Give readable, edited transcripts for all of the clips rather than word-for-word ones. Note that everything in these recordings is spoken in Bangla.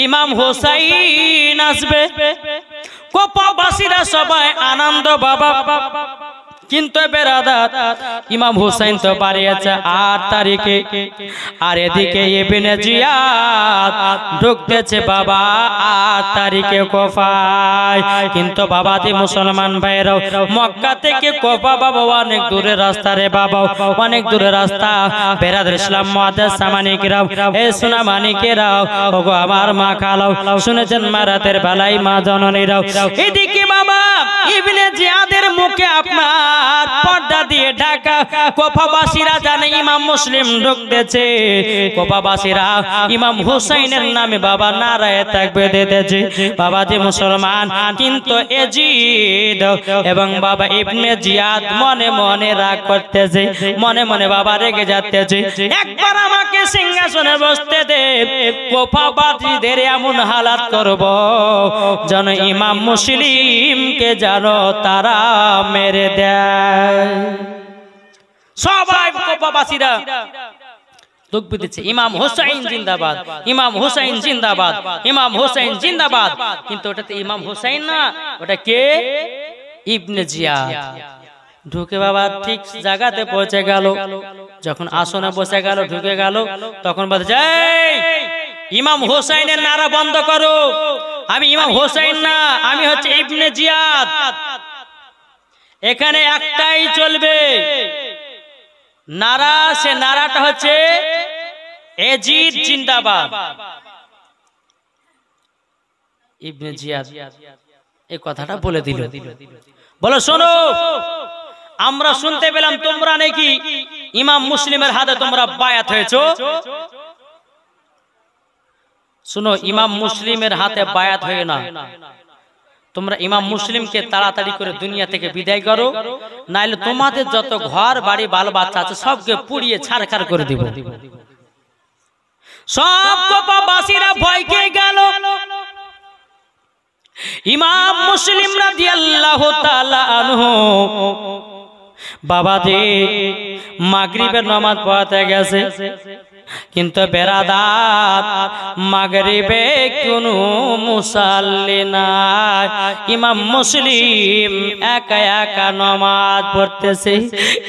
ইমাম হুসাইন আসবে। কোপাবাসীরা সবাই আনন্দ বাবা, কিন্তু বেরাদাত ইমাম হুসাইন তো বাড়িয়েছে 8 তারিখে, আর এদিকে ইবনে জিয়াদ ঢুকতেছে বাবা 8 তারিখে কোফায়। কিন্তু বাবাজি মুসলমান ভাইরাও, মক্কা থেকে কোফা বাবা অনেক দূরের রাস্তা রে বাবা, অনেক দূরের রাস্তা। বেরাদার ইসলাম মুআদ্দাস সামানিকেরাও, এ সোনা মানিকেরাও, ওগো আমার মা খালাও, শুনেছেন মারাতের বেলায় মা জননীরাও, এদিকে বাবা ইবনে জিয়াদের মুখে আপনার পর্দা দিয়ে ঢাকা। কোফাবাসীরা জানে ইমাম মুসলিম ঢুকতেছে, কোফাবাসীরা ইমাম হুসাইনের নামে বাবা নারায়ে তাকবীর দিতেছে। বাবাজি মুসলমান, কিন্তু এজিদ এবং বাবা ইবনে জিয়াদ মনে মনে রাগ করতেছে, মনে মনে বাবা রেগে যাচ্ছে। একবার আমাকে সিংহাসনে বসতে দে, কোফাবাসীদের এমন হালাত করব যেন ইমাম মুসলিমকে জানো তারা মেরে দেয়। সবাই কোফাবাসীরা তাকবীর দিচ্ছে, ইমাম হুসাইন জিন্দাবাদ, ইমাম হুসাইন জিন্দাবাদ, ইমাম হুসাইন জিন্দাবাদ। কিন্তু ওটাতে ইমাম হুসাইন না, ওটা কে? ইবনে জিয়াদ। ঢুকে বাবা ঠিক জায়গাতে পৌঁছে গেল, যখন আসনে বসে গেল, ঢুকে গেল, তখন বলছে ইমাম হুসাইনের নারা বন্ধ করো, আমি ইমাম হুসাইন না, আমি হচ্ছে ইবনে জিয়াদ। এখানে একটাই চলবে নারা, সে নারাটা হচ্ছে এজিদ জিন্দাবাদ। ইবনে জিয়াদ এই কথাটা বলে দিল, বলো শোনো, আমরা শুনতে পেলাম তোমরা নাকি ইমাম মুসলিমের হাতে তোমরা বায়াত হয়েছো। শুনো, ইমাম মুসলিমের হাতে বায়াত হয়ে না, তোমরা ইমাম মুসলিমকে তাড়াতাড়ি করে দুনিয়া থেকে বিদায় করো, নাইলে তোমাদের যত ঘর বাড়ি বাল বাচ্চা আছে সবকে পুড়িয়ে ছারখার করে দিব। সব কোফাবাসীরা ভয় পেয়ে গেল। ইমাম মুসলিম রাদিয়াল্লাহু তাআলা আনহু বাবাজি মাগরিবের নামাজ পড়াতে গেছে, কিন্তু বেরাদার মাগরিবে কোনো মুসাল্লি নাই। ইমাম মুসলিম একা একা নামাজ পড়তেছে।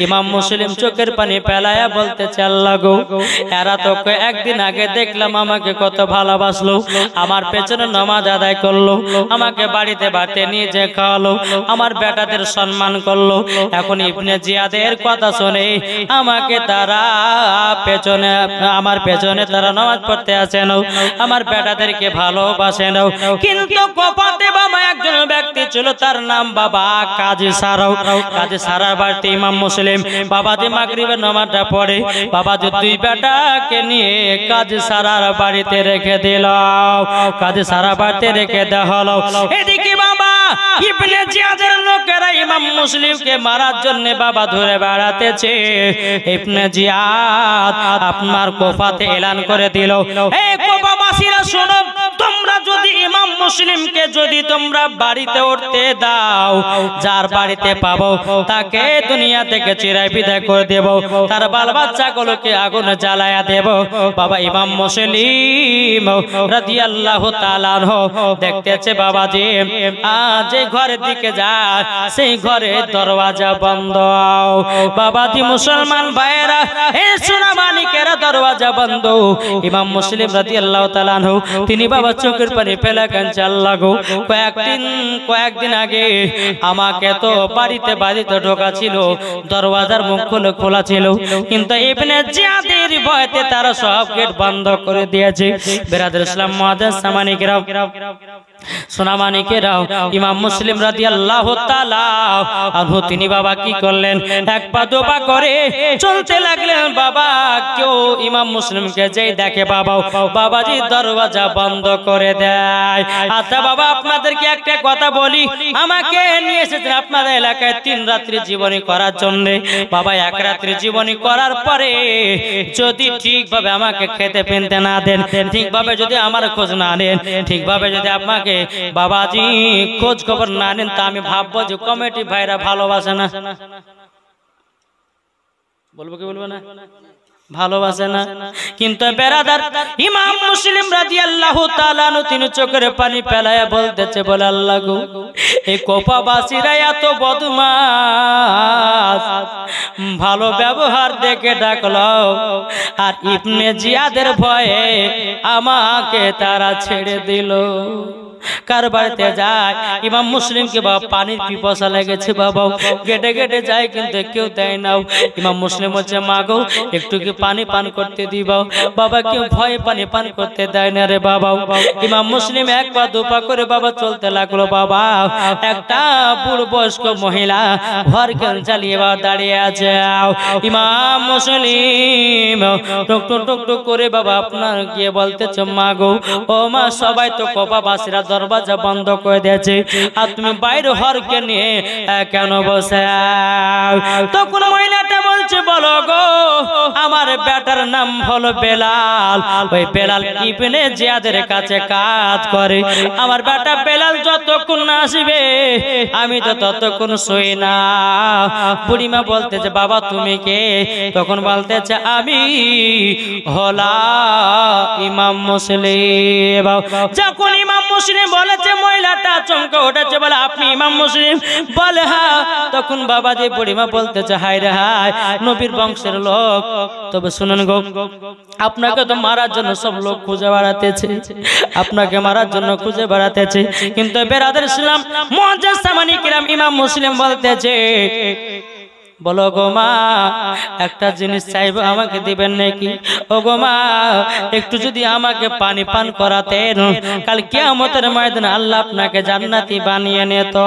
ইমাম মুসলিম চোখের পানি ফেলায়া বলতেছে, আল্লাহ গো, এরা তো একদিন আগে দেখলাম আমাকে কত ভালোবাসলো, আমার পেছনে নামাজ আদায় করলো, আমাকে বাড়িতে বাড়িতে নিয়ে যে খাওয়ালো, আমার বেটাদের সম্মান করলো, এখন ইবনে জিয়াদের কথা শুনে আমাকে তারা পেছনে, আমার পেছনে তারা নামাজ পড়তে আসে না, আমার বেটাদেরকে ভালোবাসে না। কিন্তু কোফাতে বাবা একজন ব্যক্তি ছিল, তার নাম বাবা কাজী সারাও। কাজী সারার বাড়িতে ইমাম মুসলিম বাবাজি মাগরিবের নামাজটা পড়ে, বাবাজি দুই বেটাকে নিয়ে কাজী সারার বাড়িতে রেখে দিল, কাজী সারা বাড়িতে রেখে দেওয়া হলো। এদিকে বাবা ইবনে জিয়াদের লোকেরা ইমাম মুসলিমকে মারার জন্য বাবা ধরে বেড়াতেছে। ইবনে জিয়াদ আপনার কোফাতে এলান করে দিল, এই কোফাবাসীরা শোনো, তোমরা যদি ইমাম মুসলিমকে যদি তোমরা বাড়িতে উঠতে দাও, যার বাড়িতে পাবো তাকে দুনিয়া থেকে চিরাই বিদায় করে দেব, তার বাল বাচ্চাগুলোকে আগুনে জ্বালায়া দেব। বাবা ইমাম মুসলিম রাদিয়াল্লাহু তাআলা আনহু দেখতেছে বাবাজি আজ ঘরের দিকে যায়, সেই ঘরের দরওয়াজা বন্ধ। বাবাজি মুসলমান ভাইয়েরা, এই সোনা মানিকেরা, দরওয়াজা বন্ধ। ইমাম মুসলিম রাদিয়াল্লাহু তাআলা আনহু তিনি বাবা চোখের পানি ফেলে কাঁদছে, আল্লাহ গো, কয়েকদিন আগে আমাকে তো বাড়িতে ঢোকা ছিল, দরওয়াজার মুখ খোলা ছিল, কিন্তু ইবনে জিয়াদের ভয়তে তারা সব গেট বন্ধ করে দিয়েছে। বেরাদার ইসলাম মুআদ্দাস সামানিকেরাও, সোনা মানিকেরাও, ইমাম মুসলিম রাদিয়াল্লাহু তাআলা আনহু তিনি বাবা কি করলেন, এক পা দুপা করে চলতে লাগলেন। বাবা কেউ ইমাম মুসলিমকে যেই দেখে বাবা বাবাজি দরওয়াজা বন্ধ করে দেয়। আচ্ছা বাবা, আপনাদেরকে একটা কথা বলি, আমাকে নিয়ে এসেছেন আপনাদের এলাকায় 3 রাত্রি জীবনী করার জন্য। বাবা 1 রাত্রি জীবনী করার পরে যদি ঠিকভাবে আমাকে খেতে পেনতে না দেন, ঠিকভাবে যদি আমার খোঁজ না নেন, ঠিকভাবে যদি আপনাকে বাবাজি খোঁজ খবর না নেন, তা আমি ভাববো যে কমিটি ভাইরা ভালোবাসে না। বলবো কি বলবো না? ভালোবাসে না। কিন্তু বেরাদার ইমাম মুসলিম রাদিয়াল্লাহু তাআলা আনহু তিনি চোখের পানি ফেলায়া বলতেছে, বলে আল্লাহ গো, এই কোপাবাসীরা এত বদমাশ, ভালো ব্যবহার দেখে ডাকলো আর ইবনে জিয়াদের ভয়ে আমাকে তারা ছেড়ে দিল। কার বাড়িতে যায় ইমাম মুসলিমকে বাবা পানির পিপাসা লেগেছে, বাবা গেটে গেটে যায় কিন্তু কেউ দেয় না। ইমাম মুসলিম হচ্ছে, মা গো একটু কি পানি পান করতে দিবাও। বাবা কেউ ভয়ে পানি পান করতে দেয় না রে বাবা। ইমাম মুসলিম এক পা দু পা করে বাবা চলতে লাগলো। বাবা একটা বুড়ো বয়স্ক মহিলা ঘর কেন চালিয়ে বাবা দাঁড়িয়ে আছে। ইমাম মুসলিম টুক টুক টুক টুক করে বাবা আপনার গিয়ে বলতেছে, মা গো ও মা, সবাই তো কোপাবাসীরা দরজা বন্ধ করে দিয়েছে আর তুমি বাইরে হরকে নিয়ে কেন বসে? তখন মহিলাটা বলছে, বলো গো, আমার বেটার নাম হলো বেলাল, ওই বেলাল ইবনে জিয়াদের কাছে কাজ করে। আমার বেটা বেলাল যতক্ষণ না আসবে আমি তো ততক্ষণ শুই না। বুড়িমা বলতেছে, বাবা তুমি কে? তখন বলতেছে, আমি হলা ইমাম মুসলিম। যখন ইমাম মুসলিম বলেছে, মহিলাটা চমকে উঠেছে, বলে আপনি ইমাম মুসলিম? বলে হ্যাঁ। তখন বাবাজি বুড়িমা বলতেছে, হায় রে হায়, নবীর বংশের লোক। তবে শুনুন গো, আপনাকে তো মারার জন্য সব লোক খুঁজে বেড়াতেছে, আপনাকে মারার জন্য খুঁজে বেড়াতেছে। কিন্তু বেরাদার ইসলাম মুআজ্জাজ সামানী কিরাম, ইমাম মুসলিম বলতেছে, বলো গো মা, একটা জিনিস চাইবো, আমাকে দিবেন নাকি? ও গো মা, একটু যদি আমাকে পানি পান করাতেন, কাল কিয়ামতের ময়দানে আল্লাহ আপনাকে জান্নাতি বানিয়ে নিত।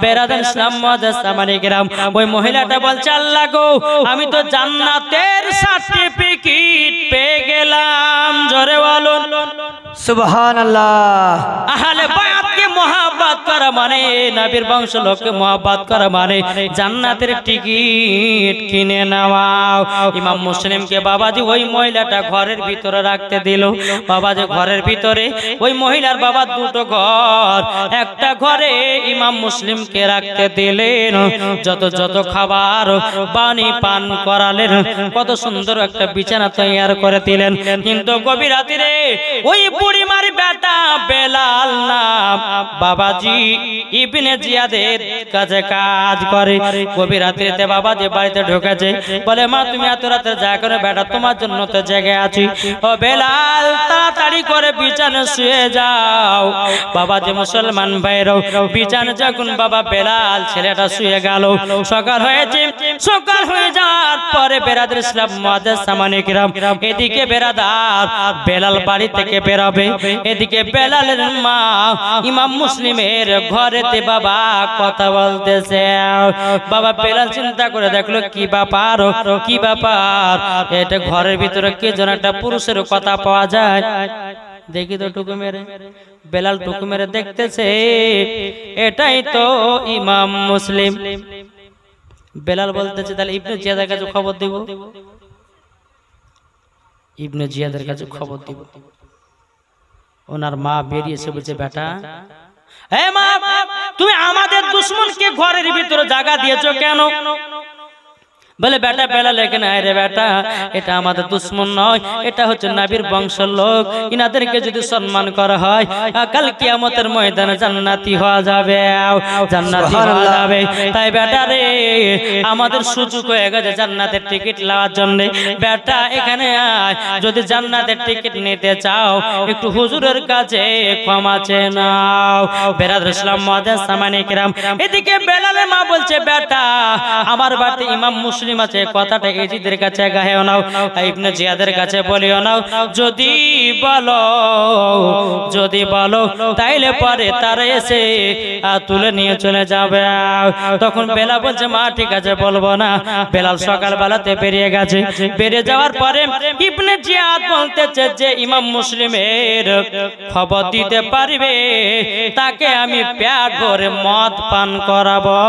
বেরাদার ইসলাম মুআজ্জাজ সামানী কিরাম, ওই মহিলাটা বলছে, আল্লাহ গো, আমি তো জান্নাতের সার্টিফিকেট পেয়ে গেলাম। জোরে বলুন সুবহানাল্লাহ। আহলে বায়াতকে মহব্বত করা মানে, নবীর বংশ লোককে মহব্বত করা মানে জান্নাতের টিকিট কিনে নেওয়া। ইমাম মুসলিমকে বাবাজি ওই মহিলাটা ঘরের ভিতরে রাখতে দিল। বাবাজি ঘরের ভিতরে ওই মহিলার বাবা দুটো ঘর, একটা ঘরে ইমাম মুসলিমকে রাখতে দিলেন। যত যত খাবার পানি পান করালেন, কত সুন্দর একটা বিছানা তৈরি করে দিলেন। কিন্তু গভীর রাতে ওই বুড়িমার বেটা বেলাল নাম বাবাজি ইবনে জিয়াদের কাছে কাজ করে। গভীর রাত্রিতে বাবাজি বাড়িতে ঢুকেছে, বলে মা তুমি এত রাতে যা করে, বেটা তোমার জন্য তো জেগে আছি। ও বেলাল, তাড়াতাড়ি করে বিছানে শুয়ে যাও। বাবাজি মুসলমান ভাইরাও বিছানে যখন বাবা বেলাল ছেলেটা শুয়ে গেল, সকাল হয়েছে। সকাল হয়ে যাওয়ার পরে বেরাদার ইসলাম মুআজ্জাজ সামানী কিরাম, এদিকে বেরাদার বেলাল বাড়ি থেকে বেরোবে, এদিকে বেলালের মা ইমাম মুসলিমের ঘরেতে বাবা কথা বলতেছে। বাবা বেলাল চিন্তা করে দেখলো, কি ব্যাপার, কি ব্যাপার, এটা ঘরের ভিতরে কে যেন একটা পুরুষের কথা পাওয়া যায়। দেখি তো টুকু মেরে। বেলাল টুকু মেরে দেখতেছে, এটাই তো ইমাম মুসলিম। বেলাল বলতেছে, তাহলে ইবনে জিয়াদের কাছে খবর দিব, ইবনে জিয়াদের কাছে খবর দিব। ওনার মা বেরিয়েছে, বলছে, বেটা হে মা, তুমি আমাদের দুশমনকে ঘরের ভিতরে জায়গা দিয়েছো কেন? বলে, বেটা বেলাল এখানে আয় রে বেটা, এটা আমাদের দুশমন নয়, এটা হচ্ছে নবীর বংশের লোক। ইনাদেরকে যদি সম্মান করা হয়, কাল কিয়ামতের ময়দানে জান্নাতি হওয়া যাবে, জান্নাতি হওয়া যাবে। তাই বেটা রে, আমাদের সুযোগ হয়ে গেছে জান্নাতের টিকিট নেওয়ার জন্য। বেটা এখানে আয়, যদি জান্নাতের টিকিট নিতে চাও একটু হুজুরের কাছে ক্ষমা চেয়ে নাও। বেরাদার ইসলাম মুআজ্জাজ সামানী কিরাম, এদিকে বেলালের মা বলছে, বেটা আমার বাড়িতে ইমাম মুসলিম আছে, কথাটা এজিদের কাছে গায়েও নাও, ইবনে জিয়াদের কাছে বলিও নাও। যদি বলো তাইলে পরে তারা এসে তুলে নিয়ে চলে যাবে। তখন বেলাল বলছে, মা ঠিক আছে বলবো না। বেলাল সকাল বেলাতে বেরিয়ে গেছে। বেরিয়ে যাওয়ার পরে ইবনে জিয়াদ বলতেছে, যে ইমাম মুসলিমের খবর দিতে পারবে তাকে আমি পেট ভরে মদ পান করাবো,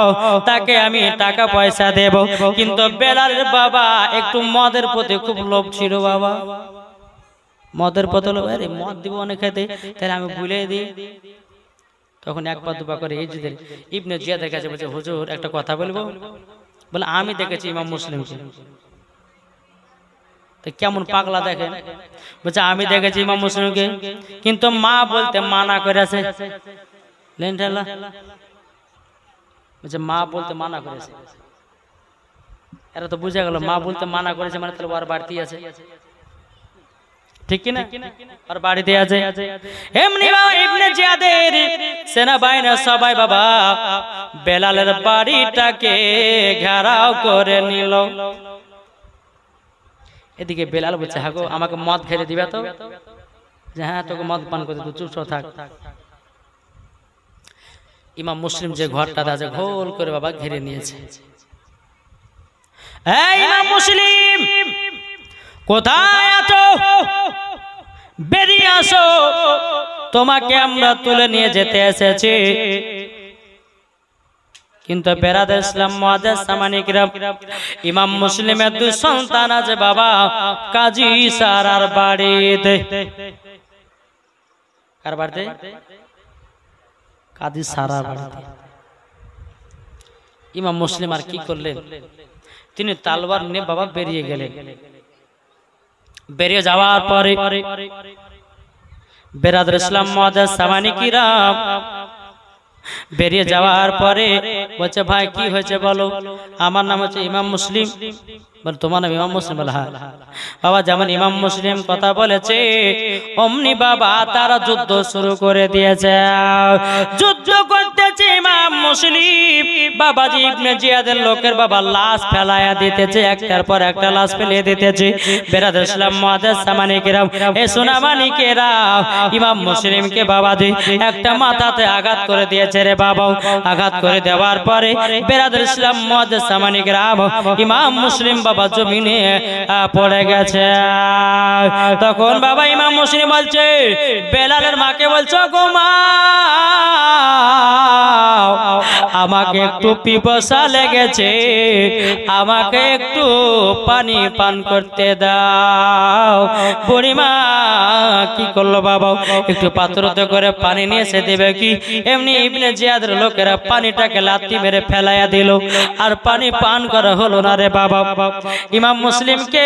তাকে আমি টাকা পয়সা দেব। কিন্তু বেলালের বাবা একটু মদের প্রতি খুব লোভ ছিল। বাবা মদের প্রতি লোভ, আরে মদ দিব অনেক খেতে, তাহলে আমি ভুলে দিই। তখন এক পা দুপা করে এজিদের ইবনে জিয়াদের কাছে বলছে, হুজুর একটা কথা বলবো। বলে, আমি দেখেছি ইমাম মুসলিমকে, তো কেমন পাগলা দেখেন, বলছে আমি দেখেছি ইমাম মুসলিমকে, কিন্তু মা বলতে মানা করেছে। বলছে মা বলতে মানা করেছে। এরা তো বুঝে গেল মা বলতে মানা করেছে মানে তাহলে ওর বাড়িতে আছে, ঠিক কিনা, আর বাড়িতে আছে। এমনি ইবনে জিয়াদের সেনাবাহিনী সবাই বাবা বেলালের বাড়িটাকে ঘেরাও করে নিল। এদিকে বেলাল বলছে হ্যাঁ গো আমাকে মদ খেতে দিবে তো, যে হ্যাঁ তোকে মদ পান করতে, তুই চুপ থাক। ইমাম মুসলিম যে ঘরটাতে আছে গোল করে বাবা ঘিরে নিয়েছে। এই ইমাম মুসলিম কোথায় আছো, বেরিয়ে আসো, তোমাকে আমরা তুলে নিয়ে যেতে এসেছি। কিন্তু বেরাদার ইসলাম মুআজ্জাজ সামানী কিরাম, ইমাম মুসলিমের দুই সন্তান আছে বাবা কাজী সারার বাড়িতে। কার বাড়িতে? কাজী সারার বাড়িতে। ইমাম মুসলিম আর কি করলেন, তিনি তলোয়ার নিয়ে বাবা বেরিয়ে গেলেন। বেরিয়ে যাওয়ার পরে বেরাদার ইসলাম মুআজ্জাজ সামানী কিরাম বেরিয়ে যাওয়ার পরে বলছে ভাই কি হয়েছে বলো, আমার নাম হচ্ছে ইমাম মুসলিম। বল তোমার নাম ইমাম মুসলিম? বলে হ্যাঁ। বাবা যেমন ইমাম মুসলিম কথা বলেছে অমনি বাবা তারা যুদ্ধ শুরু করে দিয়েছে। যুদ্ধ করতেছে ইমাম মুসলিম, বাবাজি ইবনে জিয়াদের লোকের বাবা লাশ ফেলায়া দিতেছে, একটার পর একটা লাশ ফেলিয়ে দিতেছে। বেরাদার ইসলাম মুআজ্জাজ সামানী কিরাম, এ সোনামানিকেরা, ইমাম মুসলিমকে বাবাজি একটা মাথাতে আঘাত করে দিয়েছে রে বাবা। আঘাত করে দেওয়ার পরে বেরাদার ইসলাম মুআজ্জাজ সামানী কিরাম, ইমাম মুসলিম বাবা জমিনে পড়ে গেছে। তখন বাবা ইমাম মুসলিম বলছে বেলালের মাকে বলছো গো মা আমাকে একটু পিপাসা লেগেছে, আমাকে একটু পানি পান করতে দাও। বুড়িমা কি করলো বাবা, একটু পাত্রতে করে পানি নিয়ে এসে দেবে কি, এমনি ইবনে জিয়াদের লোকেরা পানিটাকে লাথি মেরে ফেলাইয়া দিল, আর পানি পান করা হলো না রে বাবা। ইমাম মুসলিমকে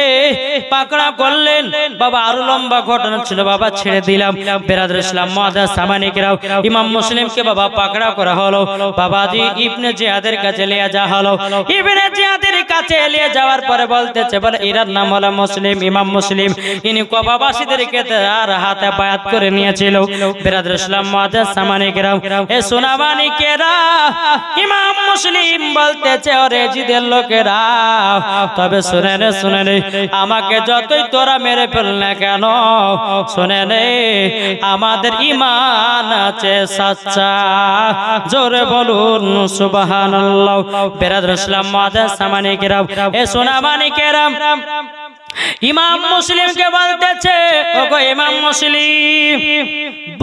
পাকড়া করলেন বাবা, আরো লম্বা ঘটনা ছিল বাবা, ছেড়ে দিলাম। বেরাদার ইসলাম মুআজ্জাজ সামানী কিরাম, ইমাম মুসলিমকে বাবা পাকড়া করা হলো, বাবাজি ইবনে জিয়াদের কাছে নিয়ে যাওয়া হলো। ইবনে জিয়াদের কাছে নিয়ে যাওয়ার পরে বলতেছে বলে এর নাম হলো মুসলিম, ইমাম মুসলিম, ইনি কুফাবাসীদেরকে তার হাতে বায়াত করে নিয়েছিল। বেরাদার ইসলাম মুআজ্জাজ সামানী কিরাম, এ সোনামানিকেরা, ইমাম মুসলিম বলতেছে ওরে জিদের লোকেরা, তবে শুনে নে শুনে নে, আমাকে যতই তোরা মেরে ফেল না কেন, শুনে নে আমাদের ঈমান আছে সাচ্চা, জোরে বলুন সুবহানাল্লাহ। বেরাদার ইসলাম মুআজ্জাজ সামানী কিরাম, এ সোনামানিকেরা, ইমাম মুসলিমকে বলতেছে ওগো ইমাম মুসলিম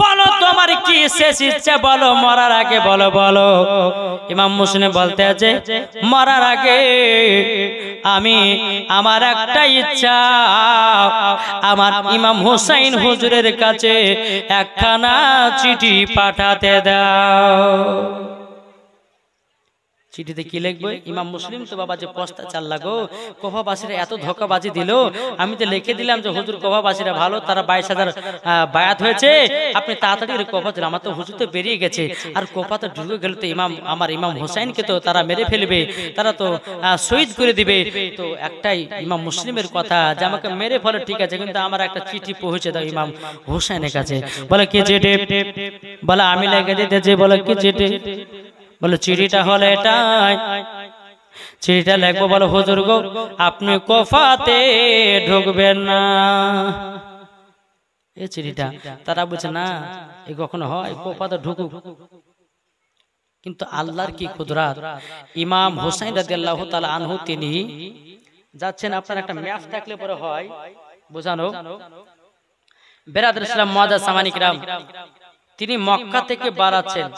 বলো তোমার কি শেষ ইচ্ছা, বলো মরার আগে বলো বলো। ইমাম মুসলিম বলতেছে মরার আগে আমি আমার একটা ইচ্ছা, আমার ইমাম হুসাইন হুজুরের কাছে একখানা চিঠি পাঠাতে দাও। চিঠিতে কি লিখবো? ইমাম মুসলিম তো বাবা যে পস্তা চাল লাগো, কুফাবাসীরা এত ধোঁকাবাজি দিল, আমি তো লিখে দিলাম যে হুজুর কুফাবাসীরা ভালো, তারা 22,000 বায়াত হয়েছে, আপনি তাড়াতাড়ি কুফা দিন, আমার তো হুজুর তো বেরিয়ে গেছে, আর কুফাতে ঢুকে গেলে তো আমার ইমাম হুসাইনকে তো তারা মেরে ফেলবে, তারা তো শহীদ করে দিবে। তো একটাই ইমাম মুসলিমের কথা যে আমাকে মেরে ফেলে ঠিক আছে, কিন্তু আমার একটা চিঠি পৌঁছে দাও ইমাম হুসাইনের কাছে। বলে কি চিঠি? বলে আমি লিখে দিতেছি। বলে কি চিঠি? বলে চিঠিটা হলো এটাই, চিঠিটা লিখবো। বলো হুজুর গো আপনি কুফাতে ঢুকবেন না, এই চিঠিটা। তারা বলছে না এ কখনো হয়, কুফাতে ঢুকুক। কিন্তু আল্লাহর কি কুদরত, ইমাম হুসাইন রাদিয়াল্লাহু তাআলা আনহু তিনি যাচ্ছেন, আপনার একটা ম্যাপ থাকলে পরে হয় বোঝানো। বেরাদার ইসলাম মুআজ্জাজ সামানী কিরাম, তিনি মক্কা থেকে বাড়াচ্ছেন,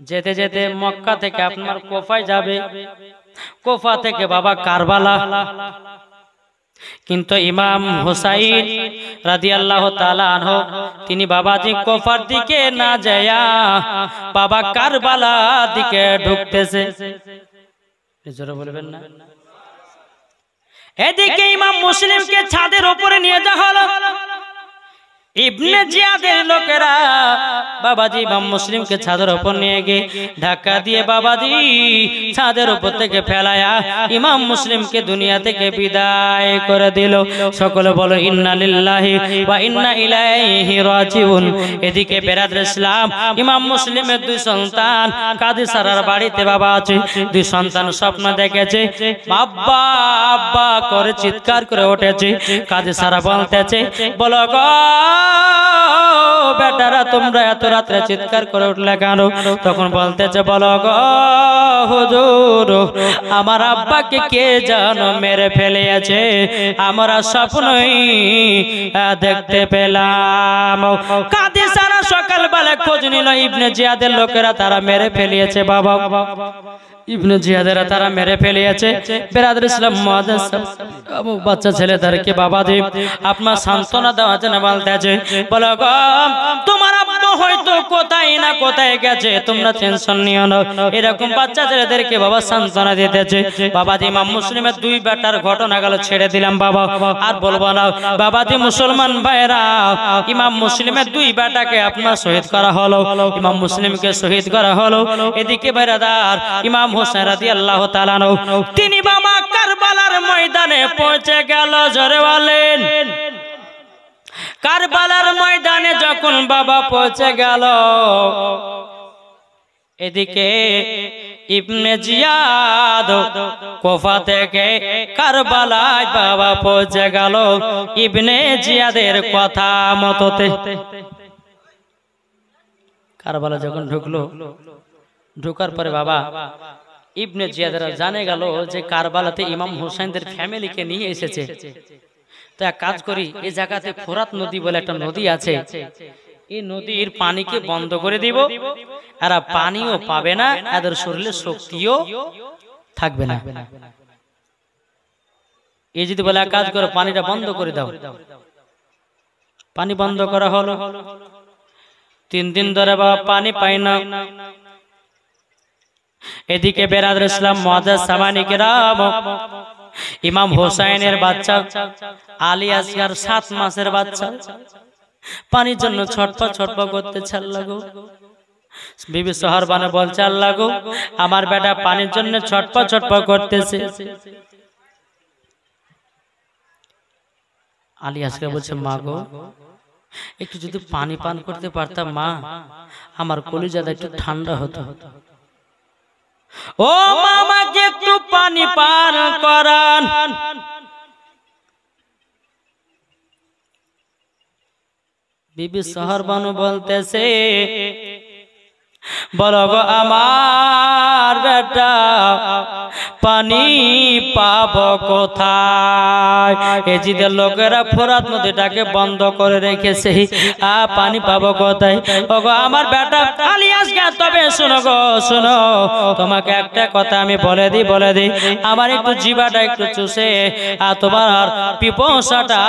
যেতে যেতে মক্কা থেকে আপনার কুফায় যাবে, কুফা থেকে বাবা কারবালা। কিন্তু ইমাম হুসাইন রাদিয়াল্লাহু তাআলা আনহু তিনি বাবাজি কুফার দিকে না যায়া বাবা কারবালা দিকে ঢুকতেছে। জোরে বলবেন না? এদিকে ইমাম মুসলিমকে ছাদের উপরে নিয়ে যাওয়া হলো। ইবনে জিয়াদের লোকেরা বাবাজি ইমাম মুসলিমকে ছাদের উপর নিয়ে গিয়ে ধাক্কা দিয়ে বাবাজি ছাদের উপর থেকে ফেলায়া ইমাম মুসলিমকে দুনিয়া থেকে বিদায় করে দিল। সকলে বলো ইন্না লিল্লাহি ওয়া ইন্না ইলাইহি রাজিউন। এদিকে বেরাদর ইসলাম ইমাম মুসলিমের দুই সন্তান কাদি সারার বাড়িতে বাবা আছে। দুই সন্তান স্বপ্ন দেখেছে, আব্বা আব্বা করে চিৎকার করে উঠেছে। কাদি সারা বলতেছে, বলো গো বেটারা তোমরা এত রাত্রে চিৎকার করে উঠলে কেন? তখন বলতেছে, বলো গো হুজুর আমার আব্বাকে কে যেন মেরে ফেলেছে, আমরা স্বপ্নই দেখতে পেলাম। কাদি সারা সকালবেলা খোঁজ নিল ইবনে জিয়াদের লোকেরা তারা মেরে ফেলিয়েছে বাবা, ইবনে জিয়াদেরা তারা মেরে ফেলিয়েছে। বেরাদর ইসলাম মুআজ্জাজ বাচ্চা ছেলেদেরকে বাবা দেব আপনার সান্ত্বনা দেওয়ার জন্য বলতেছে, বলো গো তোমার আব্বা হয়তো কোথায় না কোথায় গেছে, তোমরা টেনশন নিও না। এরকম বাচ্চা ছেলেদেরকে বাবা সান্ত্বনা দিতেছে। বাবা ইমাম মুসলিমের দুই বেটার ঘটনা গেল ছেড়ে দিলাম বাবা, আর বলবো না। বাবা মুসলমান ভাইরা ইমাম মুসলিমের দুই বেটাকে আপনার শহীদ করা হলো, ইমাম মুসলিমকে শহীদ করা হলো। এদিকে বেরাদার ইমাম হোসেন রাদিয়াল্লাহু তাআলা আনহু তিনি বাবা কারবালার ময়দানে পৌঁছে গেল। জোরে বলেন, কারবালার ময়দানে যখন বাবা পৌঁছে গেল, এদিকে ইবনে জিয়াদ কুফা থেকে কারবালায় বাবা পৌঁছে গেল ইবনে জিয়াদের কথা মততে। কারবালা যখন ঢুকলো, ঢোকার পরে বাবা ইবনে জিয়াদরা জানে গেল যে কারবালাতে ইমাম হোসেনদের ফ্যামিলিকে নিয়ে এসেছে। তো এক কাজ করি, এই জায়গাতে ফোরাত নদী বলে একটা নদী আছে, এই নদীর পানিকে বন্ধ করে দিব, এরা পানিও পাবে না, এদের শরীরে শক্তিও থাকবে না। এই যদি বলে এক কাজ করো পানিটা বন্ধ করে দাও, পানি বন্ধ করা হলো। 3 দিন ধরে বাবা পানি পায় না। এদিকে বেরাদর ইসলাম মুআজ্জাজ সামানী কিরাম ইমাম হোসেনের বাচ্চা আলী আসগার 7 মাসের বাচ্চা পানির জন্য ছটপট ছটপট করতে ছাড়লো গো। বিবি সোহরবানে বলছে, আল্লাহ গো আমার বেটা পানির জন্য ছটপট ছটপট করতেছে। আলী আসগার বলছে, মা গো একটু যদি পানি পান করতে পারতাম মা, আমার কলিজাটা একটু ঠান্ডা হতো। ও মামাকে একটু পানি পান করান। বিবি সোহরবানু বলতেছে, বলো গো আমার বেটা পানি পাবো কোথায়? এজিদের লোকেরা ফোরাত নদীটাকে বন্ধ করে রেখেছে, পানি পাবো কোথায়? ওগো আমার বেটা আলী আসগার, তবে শোনো গো শোনো, তোমাকে একটা কথা আমি বলে দিই, আমার একটু জিবাটা একটু চুষে তোমার পিপাসাটা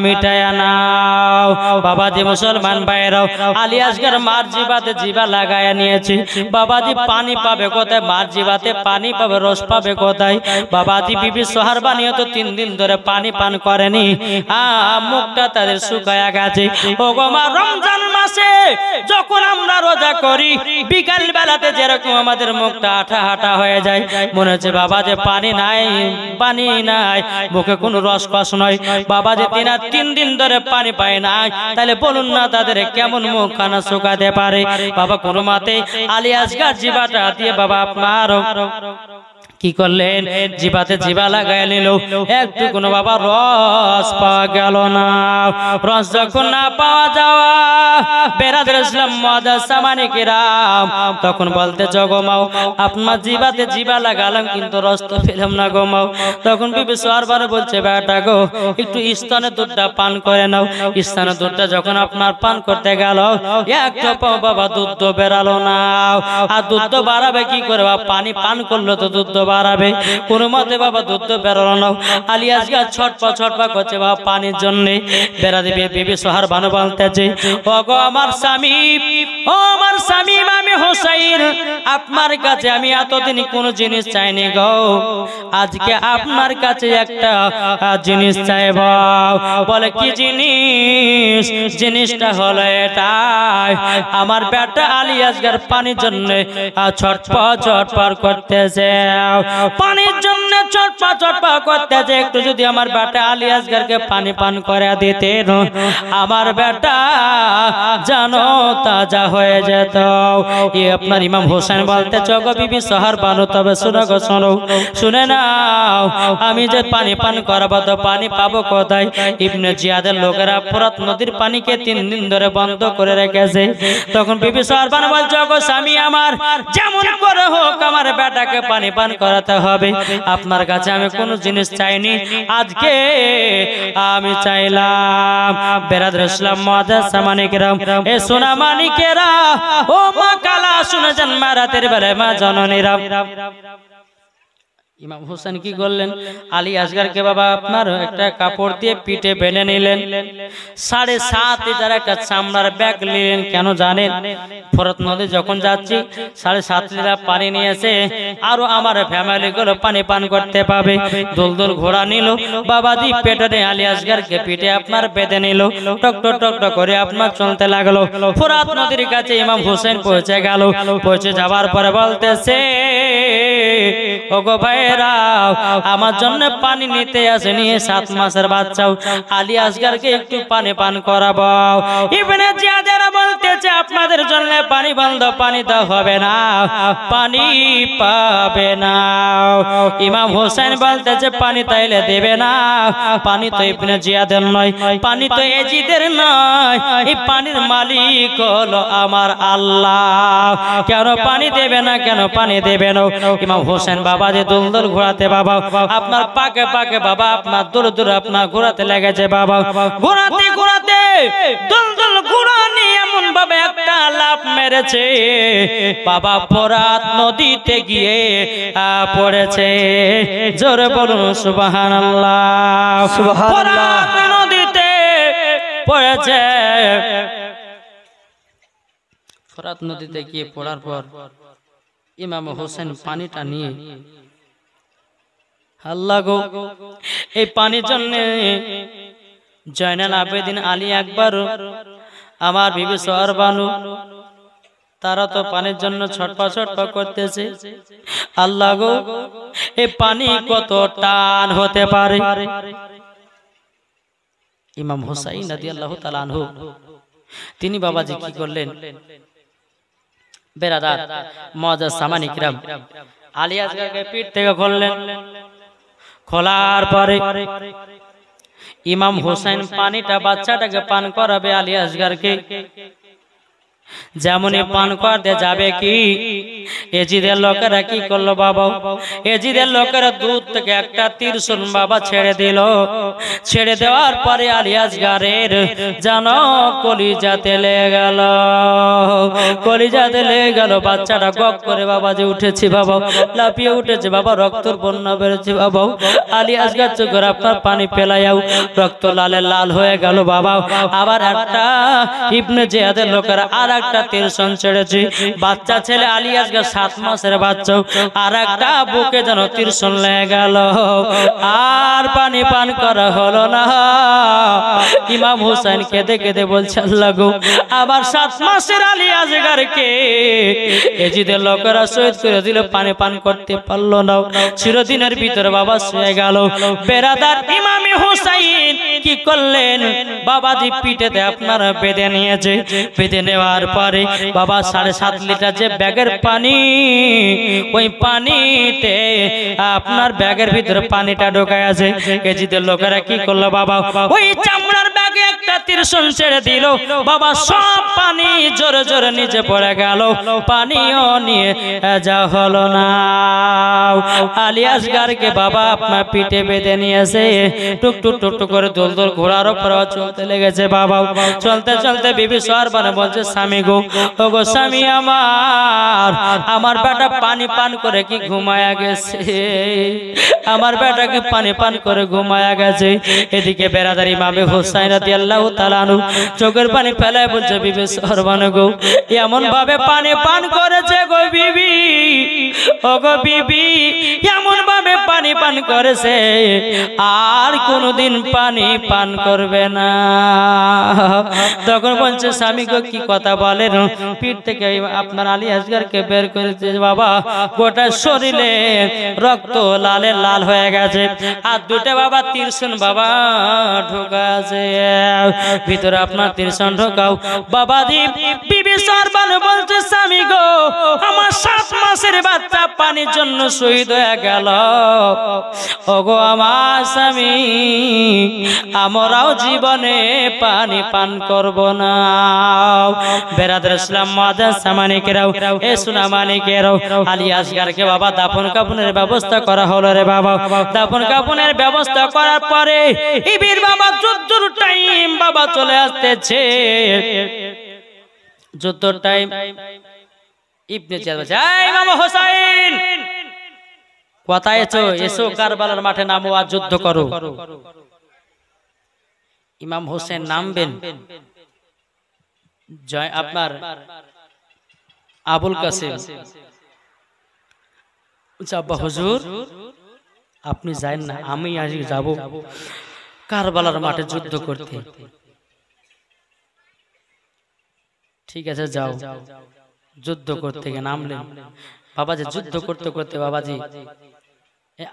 মিটায়া নাও। বাবাজি মুসলমান ভাইরাও আলী আসগার মার জিবাতে জিবা লাগায়া নিয়েছে। বাবাজি পানি পাবে কোথায়? মার জিবাতে পানি পাবে, রস পাবে কোথায়? বাবাজি বিবি সোহরবানিও তো 3 দিন ধরে পানি পান করেনি, মুখটা তাদের শুকায়া গেছে। ওগো মা রমজান মাসে যখন আমরা রোজা করি বিকাল বেলাতে যেরকম আমাদের মুখটা আঠা হাটা হয়ে যায়, মনে হচ্ছে বাবা যে পানি নাই, পানি নাই, মুখে কোনো রসকস নয়। বাবা যে 3 দিন ধরে পানি পায় না, তাহলে বলুন না তাদের কেমন মুখ খানা শুকাতে পারে? বাবা কোনো মাতে আলী আসগার জিবাটা দিয়ে বাবা আপনার কি করলেন, জিবাতে জিবা লাগাই নিল, একটু কোনো বাবা রস পাওয়া গেল না। রস যখন না পাওয়া যাওয়া বেরাদর ইসলাম মুআজ্জাজ সামানী কিরাম তখন বলতে, জগমাও আপনার জিবাতে জিবা লাগালাম কিন্তু রস তো পেলাম না গো মাও। তখন বিবি সোহরবানু বলছে, বেটা গো একটু স্তনের দুধটা পান করে নাও। স্তনের দুধটা যখন আপনার পান করতে গেল, একটা বাবা দুধ বেরালো না। আর দুধ বাড়াবে কি করে? পানি পান করলো তো দুধ বাড়াবে, কোন মতে বাবা দুধ বেরোলো না। আলী আসগার ছটপট করছে বাবা পানির জন্য। বেড়া দিবে বিবি সোহরবানু বলতেছে, ওগো আমার স্বামী ও আমার স্বামী ইমামে হোসেন, আপনার কাছে আমি এতদিন কোনো জিনিস চাইনি গো, আজকে আপনার কাছে একটা জিনিস চাইব। বলে কি জিনিস? জিনিসটা হলো এটাই, আমার বেটা আলী আসগর পানির জন্য ছটফট করতেছে, পানির জন্য ছটফট করতেছে। একটু যদি আমার বেটা আলী আসগরকে পানি পান করে দিতেন, আমার বেটা জানো তাজা হয়ে যেত। আপনার ইমাম হোসেন বলতে চগো বিবি শহর বানো, তবে শুনো গো শোনো, শুনে নাও, আমি যে পানি পান করাবো তো পানি পাবো কোথায়? ইবনে জিয়াদের লোকেরা ফোরাত নদীর পানিকে 3 দিন ধরে বন্ধ করে রেখেছে। তখন বিবি শহর বানো বলছে গো স্বামী আমার, যেমন করে হোক আমার বেটাকে পানি পান করাতে হবে। আপনার কাছে আমি কোনো জিনিস চাইনি, আজকে আমি চাইলাম। বেরাদর ইসলাম মুআজ্জাজ সামানিকেরাম, এ সোনা মানিকেরা, ও মা কালা শুনেছেন মা রাতের বেলায় মা জননীরা। ইমাম হোসেন কি করলেন? আলী আসগরকে বাবা আপনার একটা কাপড় দিয়ে পিঠে বেঁধে নিলেন, 7.5 লিটার একটা চামড়ার ব্যাগ নিলেন। কেন জানেন? ফোরাত নদী যখন যাচ্ছি 7.5 লিটার পানি নিয়েছে, আরো আমার ফ্যামিলি গুলো পানি পান করতে পাবে। দুলদুল ঘোড়া নিল বাবাজি, পেটে আলী আসগরকে পিঠে আপনার বেঁধে নিল, টক টক করে আপনার চলতে লাগলো। ফোরাত নদীর কাছে ইমাম হোসেন পৌঁছে গেল। পৌঁছে যাওয়ার পরে বলতেছে, ওগো ভাইরা, আমার জন্য পানি নিতে আসেনি 7 মাসের বাচ্চাও, আলী আসগরকে একটু পানি পান করাবো। ইবনে জিয়াদেরা বলতেছে আপনাদের জন্য পানি বন্ধ, পানি দাও হবে না, পানি পাবে না। ইমাম হোসেন বলতেছে পানি তাইলে দেবে না, পানি তো ইবনে জিয়াদের নয়, পানি তো এজিদের নয়, এই পানির মালিক হলো আমার আল্লাহ। কেন পানি দেবে না? কেন পানি দেবে না? ইমাম হোসেন বাবা যে দুলদুল ঘোরাতে বাবা আপনার পাকে পাকে বাবা আপনার দূর আপনার ঘোরাতে লেগেছে বাবা। ঘোরাতে ঘোরাতে দুলদুল ঘোরানি এমন ভাবে একটা লাফ মেরেছে বাবা, ফোরাত নদীতে গিয়ে পড়েছে। জোরে বলুন সুবহানাল্লাহ। ফোরাত নদীতে পড়েছে। ফোরাত নদীতে গিয়ে পড়ার পর ইমাম হোসেন পানিটা নিয়ে, আল্লাহ গো, এই পানির জন্য জয়নাল আবেদিন আলী আকবর, আমার বিবি শহর বানু, তারা তো পানির জন্য ছটফট করতেছে। আল্লাহ গো, এই পানি কত টান হতে পারে? ইমাম হুসাইন রাদিয়াল্লাহু তাআলা আনহু তিনি বাবাজি কি করলেন? বেরাদার মুআজ্জাজ সামানিকরাম, আলী আসগরকে পিঠ থেকে খুললেন। খোলার পরে ইমাম হোসেন পানিটা বাচ্চাটাকে পান করাবে আলী আসগরকে। যেমনই পান করতে যাবে কি এজিদের লোকেরা কি করলো বাবা? এজিদের লোকেরা দূর থেকে একটা তীরশুল বাবা ছেড়ে দিল। ছেড়ে দেওয়ার পরে আলী আসগরের জানো কলিজাতে লেগে গেল, কলিজাতে লেগে গেল। বাচ্চাটা গক করে বাবা যে উঠেছে বাবা, লাফিয়ে উঠেছে বাবা, রক্তর বন্যা বেড়েছে বাবা। আলী আসগর চোখের আপনার পানি পেলাইয়াও রক্ত লালে লাল হয়ে গেল বাবা। আবার একটা ইবনে জিয়াদের লোকেরা আর একটা তীরশুল ছেড়েছে। বাচ্চা ছেলে আলী আসগর 7 মাসের বাচ্চা, আর একটা বুকে যেন তীরশুল লেগে গেল। আর পানি পান করা হলো না। ইমাম হুসাইন কেঁদে কেঁদে বলছে, আল্লাহ গো, আবার 7 মাসের আলী আসগরকে এজিদের লোকেরা শহীদ করে দিল, পানি পান করতে পারলো না। চিরদিনের ভিতরে বাবা শুয়ে গেল। বেরাদার ইমামে হুসাইন কি করলেন? বাবাজি পিঠেতে আপনারা বেঁধে নিয়েছে। বেঁধে নেওয়ার পরে বাবা 7.5 লিটার যে ব্যাগের পানি, ওই পানিতে আপনার ব্যাগের ভিতরে পানিটা ঢোকায় আছে। এজিদের লোকেরা কি করলো বাবা? ওই চামড়ার ব্যাগে একটা তীরশুল ছেড়ে দিল বাবা। সব পানি জোরে জোরে নিচে পড়ে গেল, পানিও নিয়ে যা হলো না। আলী আসগরকে বাবা আপনার পিঠে বেঁধে নিয়েছে। টুক টুক টুক টুক করে দোল দোল ঘোড়ার উপর চলতে লেগেছে বাবা। চলতে চলতে বিবি শহর বানু বলছে, স্বামী গো, ও গো স্বামী আমার, আমার বেটা পানি পান করে কি ঘুমায়া গেছে, আমার বেটাকে পানি পান করে ঘুমায়া গেছে। এদিকে বেরাদার ইমামে হুসাইন রাদিয়াল্লাহু তাআলা আনহু চোখের পানি ফেলে বলছে বিবি সরবান গো এমন ভাবে পানি পান করেছে গো বিবি, ও গো বিবি এমন ভাবে পানি পান করেছে আর কোনোদিন পানি পান করবে না। তখন বলছে স্বামী গো কি কথা বলেন? পিঠ থেকে আপনার আলী আসগরকে বের করেছে বাবা, গোটা শরীরে রক্ত লালে লাল হয়ে গেছে, আর দুটো বাবা তীরশন বাবা ঢোকা আছে ভিতরে, আপনার তীরশন ঢোকাও বাবাজি। বিবি সরবান বলছে স্বামী গো আমার 7 মাসের বাচ্চা পানির জন্য শহীদ হয়ে গেল, ওগো আমার স্বামী আমরাও জীবনে পানি পান করব না। বেরাদার ইসলাম মাদার সামানিকেরাও এ সোনা মানিকেরাও আলী আসগরকে বাবা দাফন কাফনের ব্যবস্থা করা হলো রে বাবা। দাফন কাফনের ব্যবস্থা করার পরে ইবির বাবা যুদ্ধর টাইম বাবা চলে আসতেছে, যুদ্ধর টাইম। ইবনে জিয়াদ বলছে এই ইমাম হোসেন কোথায় এসো? এসো কারবালার মাঠে নামো আর যুদ্ধ করো। ইমাম হোসেন নামবেন, জয় আপনার আবুল কাসেম আব্বা হুজুর আপনি যান না, আমি আজ যাব কারবালার মাঠে যুদ্ধ করতে। ঠিক আছে যাও। যুদ্ধ করতে গিয়ে নামলেন বাবাজি। যুদ্ধ করতে করতে বাবাজি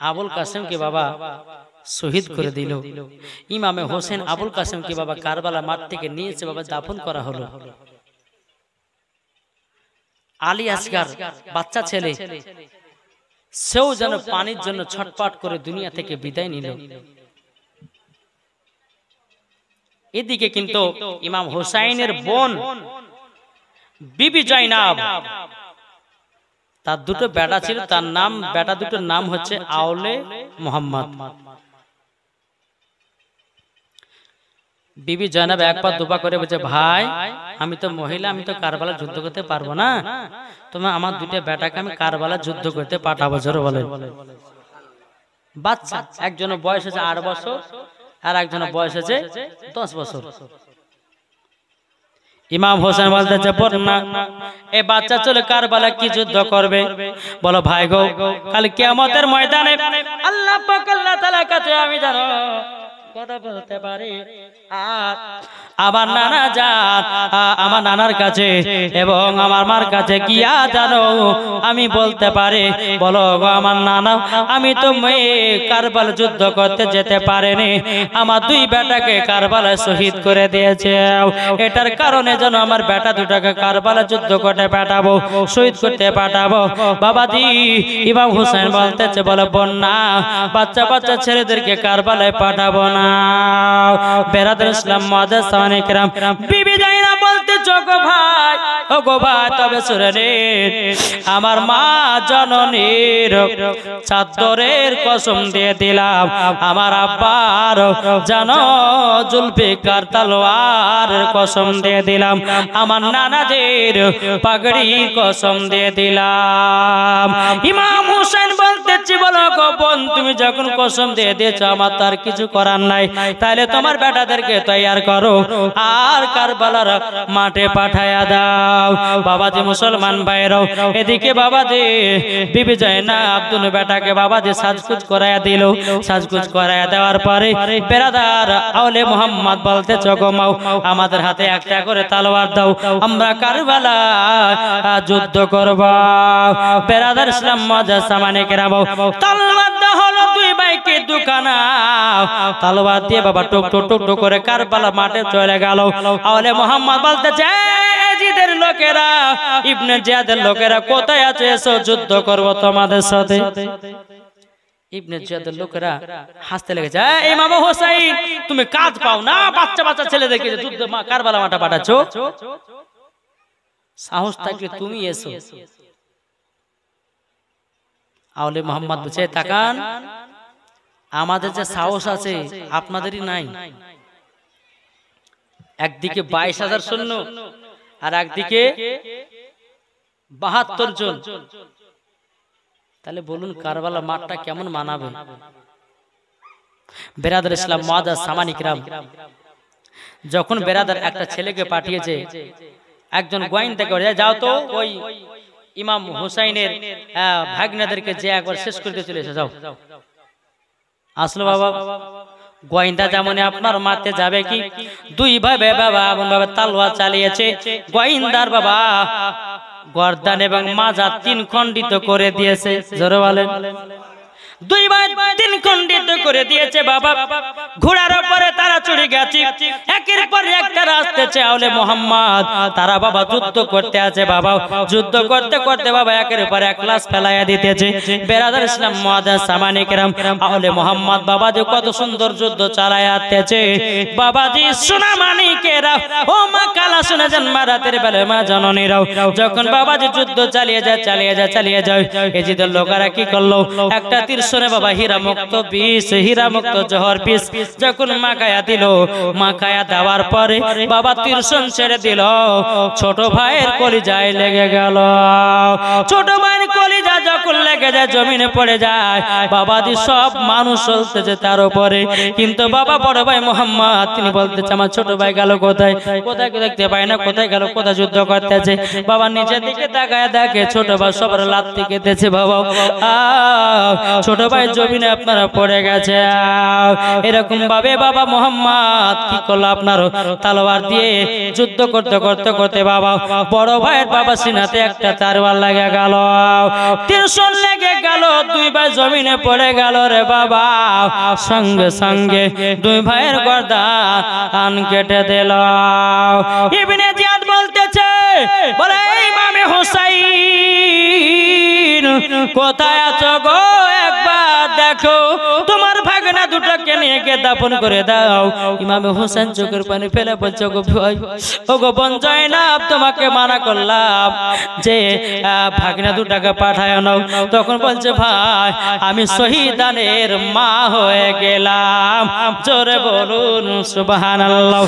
আবুল কাসেমকে বাবা শহীদ করে দিল। ইমামে হোসেন আবুল কাসেমকে বাবা কারবালা মাঠ থেকে নিয়েছে বাবা দাফন করা হলো। আলী আসগর বাচ্চা ছেলে, সেও যেন পানির জন্য ছটপট করে দুনিয়া থেকে বিদায় নিল। এদিকে কিন্তু ইমাম হোসাইনের বোন বিবি জয়নাব, তার দুটো বেটা ছিল, তার নাম বেটা দুটোর নাম হচ্ছে আওলে মোহাম্মদ। বিবি জয়নাব একবার দুবার করে বলছে ভাই আমি তো মহিলা, আমি তো কারবালা যুদ্ধ করতে পারবো না, তোমার আমার দুটো বেটাকে আমি কারবালা যুদ্ধ করতে পাঠাবো। জোরে বলে বাচ্চা, একজনের বয়স হচ্ছে 8 বছর আর একজনের বয়স হচ্ছে 10 বছর। ইমাম হোসেন বলতেছে না এই বাচ্চা চলে কারবালা কি যুদ্ধ করবে? বলো ভাই গো কাল কিয়ামতের ময়দানে আল্লাহ পাক আল্লাহ তাআলার কাছে আমি জানো কথা বলতে পারি, আর আমার নানা যান আমার নানার কাছে এবং আমার মার কাছে গিয়া জানো আমি বলতে পারি, বলো গো আমার নানা আমি তো কারবালা যুদ্ধ করতে যেতে পারিনি, আমার 2 বেটাকে কারবালা শহীদ করে দিয়েছে, এটার কারণে যেন আমার বেটা দুটাকে কারবালা যুদ্ধ করতে পাঠাবো, শহীদ করতে পাঠাবো। বাবাজি ইমাম হোসেন বলতেছে বলো বোন না, বাচ্চা বাচ্চা ছেলেদেরকে কারবালায় পাঠাবো না। বেরাদার ইসলাম মাদার সামানে কেরাম বিবি জয়নাব বলতে গো ভাই, ও গো ভাই তবে শুনে নিন আমার মা জননীর চাদরের কসম দিয়ে দিলাম, আমার আব্বার জানো জুলফিকার তলোয়ারের কসম দিয়ে দিলাম, আমার নানাজির পাগড়ির কসম দিয়ে দিলাম। ইমাম হোসেন বলতেছি বলো গো বোন তুমি যখন কসম দিয়ে দিয়েছো আমার তার কিছু করার নাই, তাহলে তোমার বেটাদেরকে তৈয়ার করো আর কারবালার মাঠে পাঠায়া দাও। বাবাজি মুসলমান ভাইরাও এদিকে বাবাজি বিবি জয়নাব দুনো বেটাকে বাবাজি সাজগুজ করায়া দিল। সাজগুজ করায়া দেওয়ার পরে বেরাদার আওলে মোহাম্মদ বলতে চগমাও আমাদের হাতে একটা করে তলোয়ার দাও, আমরা কারবালা যুদ্ধ করব। বেরাদার ইসলাম মাদার সামানে কেরাম তলোয়ার দাও হলো 2 ভাইকে দুখানা তলোয়ার দিয়ে বাবা টুক টুক টুক টুক করে কারবালা মাঠে চলে গেল। আওলে মোহাম্মদ বলতেছে জিদের লোকেরা ইবনে জিয়াদের লোকেরা কোথায় আছে? এসো যুদ্ধ করব তোমাদের সাথে। ইবনে জিয়াদের লোকেরা হাসতে লেগেছে, ইমাম হোসেন তুমি কাজ পাও না, বাচ্চা বাচ্চা ছেলেদেরকে যুদ্ধ কারবালা মাঠে পাঠাচ্ছো, সাহস থাকলে তুমি এসো। আওলে মোহাম্মদ বলছে তাকান আমাদের যে সাহস আছে আপনাদেরই নাই। একদিকে 22,000 সৈন্য আর একদিকে 72 জন, তাহলে বলুন কারবালা মাঠটা কেমন মানাবে? বেরাদার ইসলাম মাদার সামানিকরাম যখন বেরাদার একটা ছেলেকে পাঠিয়েছে, একজন গোয়েন্দাকে বলে যাও তো ওই ইমাম হুসাইনের ভাগ্নেদেরকে যে একবার শেষ করতে চলে এসে যাও। আসলো বাবা, গোয়েন্দা যেমন আপনার মারতে যাবে কি, দুই ভাবে বাবা এমন ভাবে তালোয়ার চালিয়েছে, গোয়েন্দার বাবা গর্দান এবং মাজা 3 খণ্ডিত করে দিয়েছে। জোরে বলেন, 2 ভাই 3 খণ্ডিত করে দিয়েছে বাবা। ঘোড়ার উপরে তারা চড়ে গেছে, একের পর একটা আসতেছে আওলে মোহাম্মদ, তারা বাবা যুদ্ধ করতে আছে বাবা। যুদ্ধ করতে করতে বাবা একের পর এক লাশ ফেলাইয়া দিতেছে। বেরাদার ইসলাম মুআজ্জাজ সামানি কেরাম, আওলে মোহাম্মদ বাবা যে কত সুন্দর যুদ্ধ চালায়া আসতেছে বাবাজি। সোনা মানিকেরা ও মা কালা শুনে যান, মা রাতের বেলা মা জননীরাও, যখন বাবাজি যুদ্ধ চালিয়ে যায় এজিদের লোকেরা কি করলো, একটা তীরশনে বাবা হীরা মুক্ত বিষ, হীরা মুক্ত জহর বিষ যখন মাখায়া দিল, মাখায়া দেওয়ার পরে বাবা তীরশন ছেড়ে দিল, ছোট ভাইয়ের কলিজায় লেগে গেল। ছোট ভাইয়ের কলিজা যখন লেগে যায় জমিনে পড়ে যায় বাবাজি, সব মানুষ চলতেছে তার উপরে, কিন্তু বাবা বড় ভাই মোহাম্মদ তিনি বলতেছে আমার ছোট ভাই গেল কোথায়, কোথায় দেখতে পাই না, কোথায় গেল, কোথায় যুদ্ধ করতেছে। বাবা নিচের দিকে তাকায় দেখে ছোট ভাই সবার লাথি খেতেছে বাবা, ছোট ভাই জমিনে আপনারা পড়ে গেছে। এরকম ভাবে বাবা মোহাম্মদ কি করলো, আপনার তলোয়ার দিয়ে যুদ্ধ করতে করতে করতে বাবা বড় ভাইয়ের বাবা সিনাতে একটা তরোয়ার লেগে গেল, তীরশন লেগে গেল, 2 ভাই জমিনে পড়ে গেল রে বাবা। সঙ্গে সঙ্গে 2 ভাইয়ের গর্দান কেটে দিল। ইবনে জিয়াদ বলতেছে, বলে ইমামে হুসাইন কোথায় আছো গো, একবার দেখো, তোমার ভাগনা দুটোকে নিয়ে গিয়ে দাফন করে দাও। ইমামে হুসাইন চোখের পানি ফেলে বলছে, গো ভাই, ও গো বোন জয়নাব, তোমাকে মানা করলাম যে ভাগনা দুটাকে পাঠায় নাও। তখন বলছে, ভাই আমি শহীদানের মা হয়ে গেলাম। জোরে বলুন সুবহানাল্লাহ।